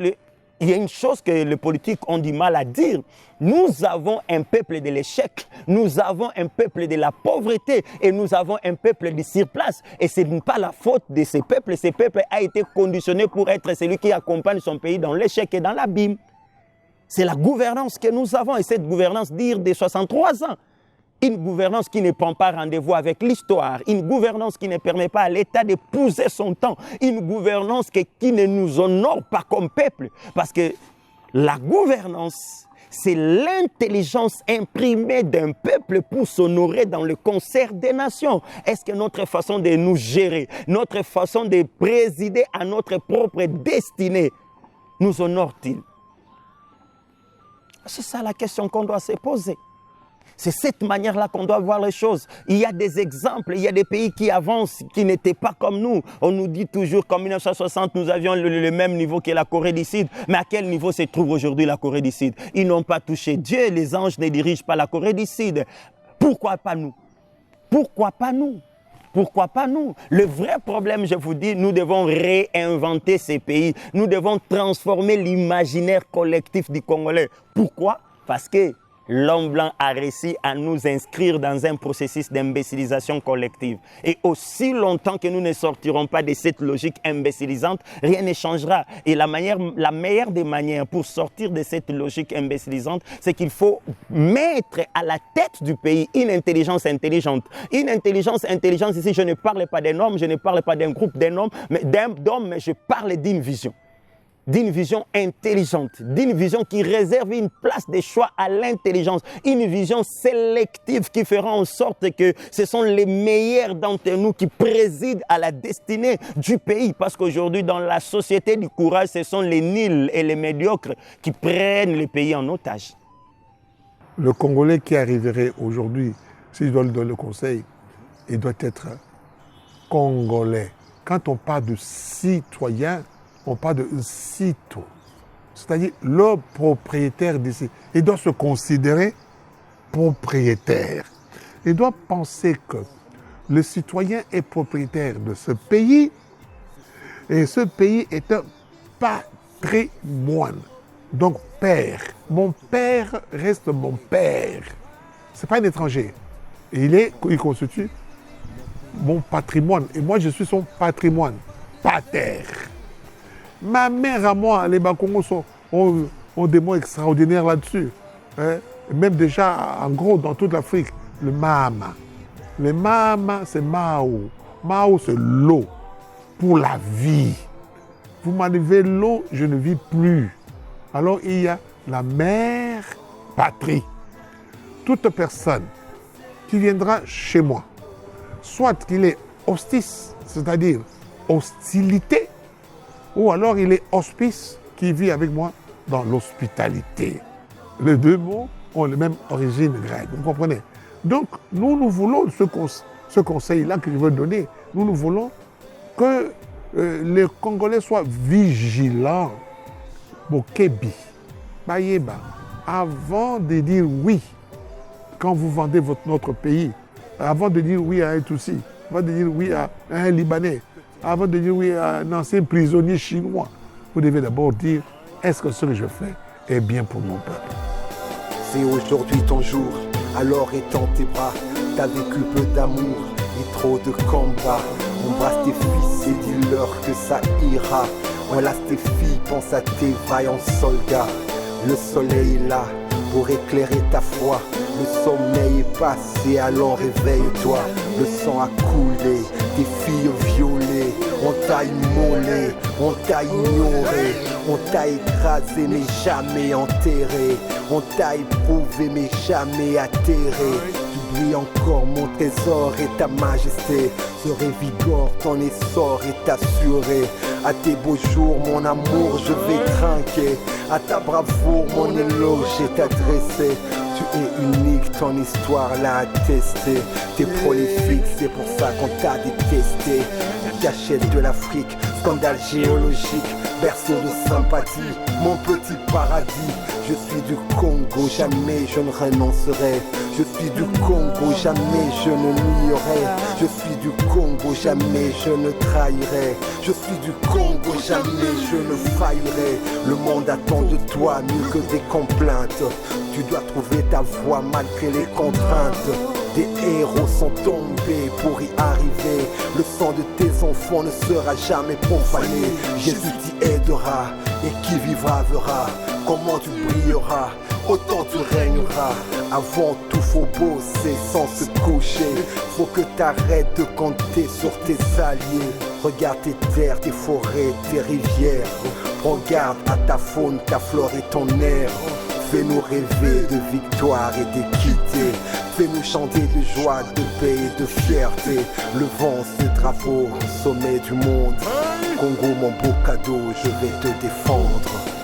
il y a une chose que les politiques ont du mal à dire. Nous avons un peuple de l'échec, nous avons un peuple de la pauvreté et nous avons un peuple de surplace. Et ce n'est pas la faute de ces peuples. Ce peuple a été conditionné pour être celui qui accompagne son pays dans l'échec et dans l'abîme. C'est la gouvernance que nous avons et cette gouvernance dure de 63 ans. Une gouvernance qui ne prend pas rendez-vous avec l'histoire, une gouvernance qui ne permet pas à l'État d'épouser son temps, une gouvernance qui ne nous honore pas comme peuple. Parce que la gouvernance, c'est l'intelligence imprimée d'un peuple pour s'honorer dans le concert des nations. Est-ce que notre façon de nous gérer, notre façon de présider à notre propre destinée nous honore-t-il? C'est ça la question qu'on doit se poser. C'est cette manière-là qu'on doit voir les choses. Il y a des exemples, il y a des pays qui avancent, qui n'étaient pas comme nous. On nous dit toujours qu'en 1960, nous avions le même niveau que la Corée du Sud. Mais à quel niveau se trouve aujourd'hui la Corée du Sud? Ils n'ont pas touché Dieu, les anges ne dirigent pas la Corée du Sud. Pourquoi pas nous? Pourquoi pas nous? Pourquoi pas nous? Le vrai problème, je vous dis, nous devons réinventer ces pays. Nous devons transformer l'imaginaire collectif du Congolais. Pourquoi? Parce que l'homme blanc a réussi à nous inscrire dans un processus d'imbécilisation collective. Et aussi longtemps que nous ne sortirons pas de cette logique imbécilisante, rien ne changera. Et la meilleure des manières pour sortir de cette logique imbécilisante, c'est qu'il faut mettre à la tête du pays une intelligence intelligente. Une intelligence intelligente, ici, je ne parle pas d'un homme, je ne parle pas d'un groupe d'hommes, mais je parle d'une vision. D'une vision intelligente, d'une vision qui réserve une place de choix à l'intelligence, une vision sélective qui fera en sorte que ce sont les meilleurs d'entre nous qui président à la destinée du pays. Parce qu'aujourd'hui, dans la société du courage, ce sont les nuls et les médiocres qui prennent le pays en otage. Le Congolais qui arriverait aujourd'hui, si je dois lui donner le conseil, il doit être Congolais. Quand on parle de citoyen, on parle de cito. c'est-à-dire le propriétaire d'ici. Il doit se considérer propriétaire. Il doit penser que le citoyen est propriétaire de ce pays et ce pays est un patrimoine. Donc père. Mon père reste mon père. Ce n'est pas un étranger. Il constitue mon patrimoine. Et moi, je suis son patrimoine. Pater. Ma mère à moi, les Bakongos ont des mots extraordinaires là-dessus. Hein? Même déjà, en gros, dans toute l'Afrique, le Mama. Le Mama, c'est Mao. Mao, c'est l'eau. Pour la vie. Vous m'enlevez l'eau, je ne vis plus. Alors, il y a la mère patrie. Toute personne qui viendra chez moi, soit qu'il est hostice, c'est-à-dire hostilité, ou alors il est hospice qui vit avec moi dans l'hospitalité. Les deux mots ont la même origine grecque, vous comprenez? Donc, nous voulons ce conseil-là que je veux donner, nous voulons que les Congolais soient vigilants. Bokebi, Bayeba, avant de dire oui, quand vous vendez notre pays, avant de dire oui à un Tutsi, avant de dire oui à un Libanais, avant de dire oui à un ancien prisonnier chinois, vous devez d'abord dire, est-ce que ce que je fais est bien pour mon peuple? C'est aujourd'hui ton jour, alors étends tes bras, t'as vécu peu d'amour et trop de combats. Embrasse tes fils et dis-leur que ça ira. Enlace tes filles, pense à tes vaillants soldats. Le soleil est là pour éclairer ta foi. Le sommeil est passé, alors réveille-toi. Le sang a coulé, tes filles violées. On t'a immolé, on t'a ignoré. On t'a écrasé mais jamais enterré. On t'a éprouvé mais jamais atterré. Tu brilles encore, mon trésor et ta majesté. Se révigore, ton essor est assuré. À tes beaux jours, mon amour, je vais trinquer. À ta bravoure, mon éloge est adressé. Tu es unique, ton histoire l'a attesté. T'es prolifique, c'est pour ça qu'on t'a détesté. Cachette de l'Afrique, scandale géologique, berceau de sympathie, mon petit paradis. Je suis du Congo, jamais je ne renoncerai. Je suis du Congo, jamais je ne nierai. Je suis du Congo, jamais je ne trahirai. Je suis du Congo, jamais je ne faillerai. Le monde attend de toi mieux que des complaintes. Tu dois trouver ta voie malgré les contraintes. Des héros sont tombés pour y arriver. Le sang de tes enfants ne sera jamais profané. Jésus t'y aidera et qui vivra verra. Comment tu brilleras, autant tu régneras. Avant tout faut bosser sans se coucher. Faut que t'arrêtes de compter sur tes alliés. Regarde tes terres, tes forêts, tes rivières. Prends garde à ta faune, ta flore et ton air. Fais-nous rêver de victoire et d'équité. Fais-nous chanter de joie, de paix et de fierté. Levons ce drapeau au sommet du monde. Congo, mon beau cadeau, je vais te défendre.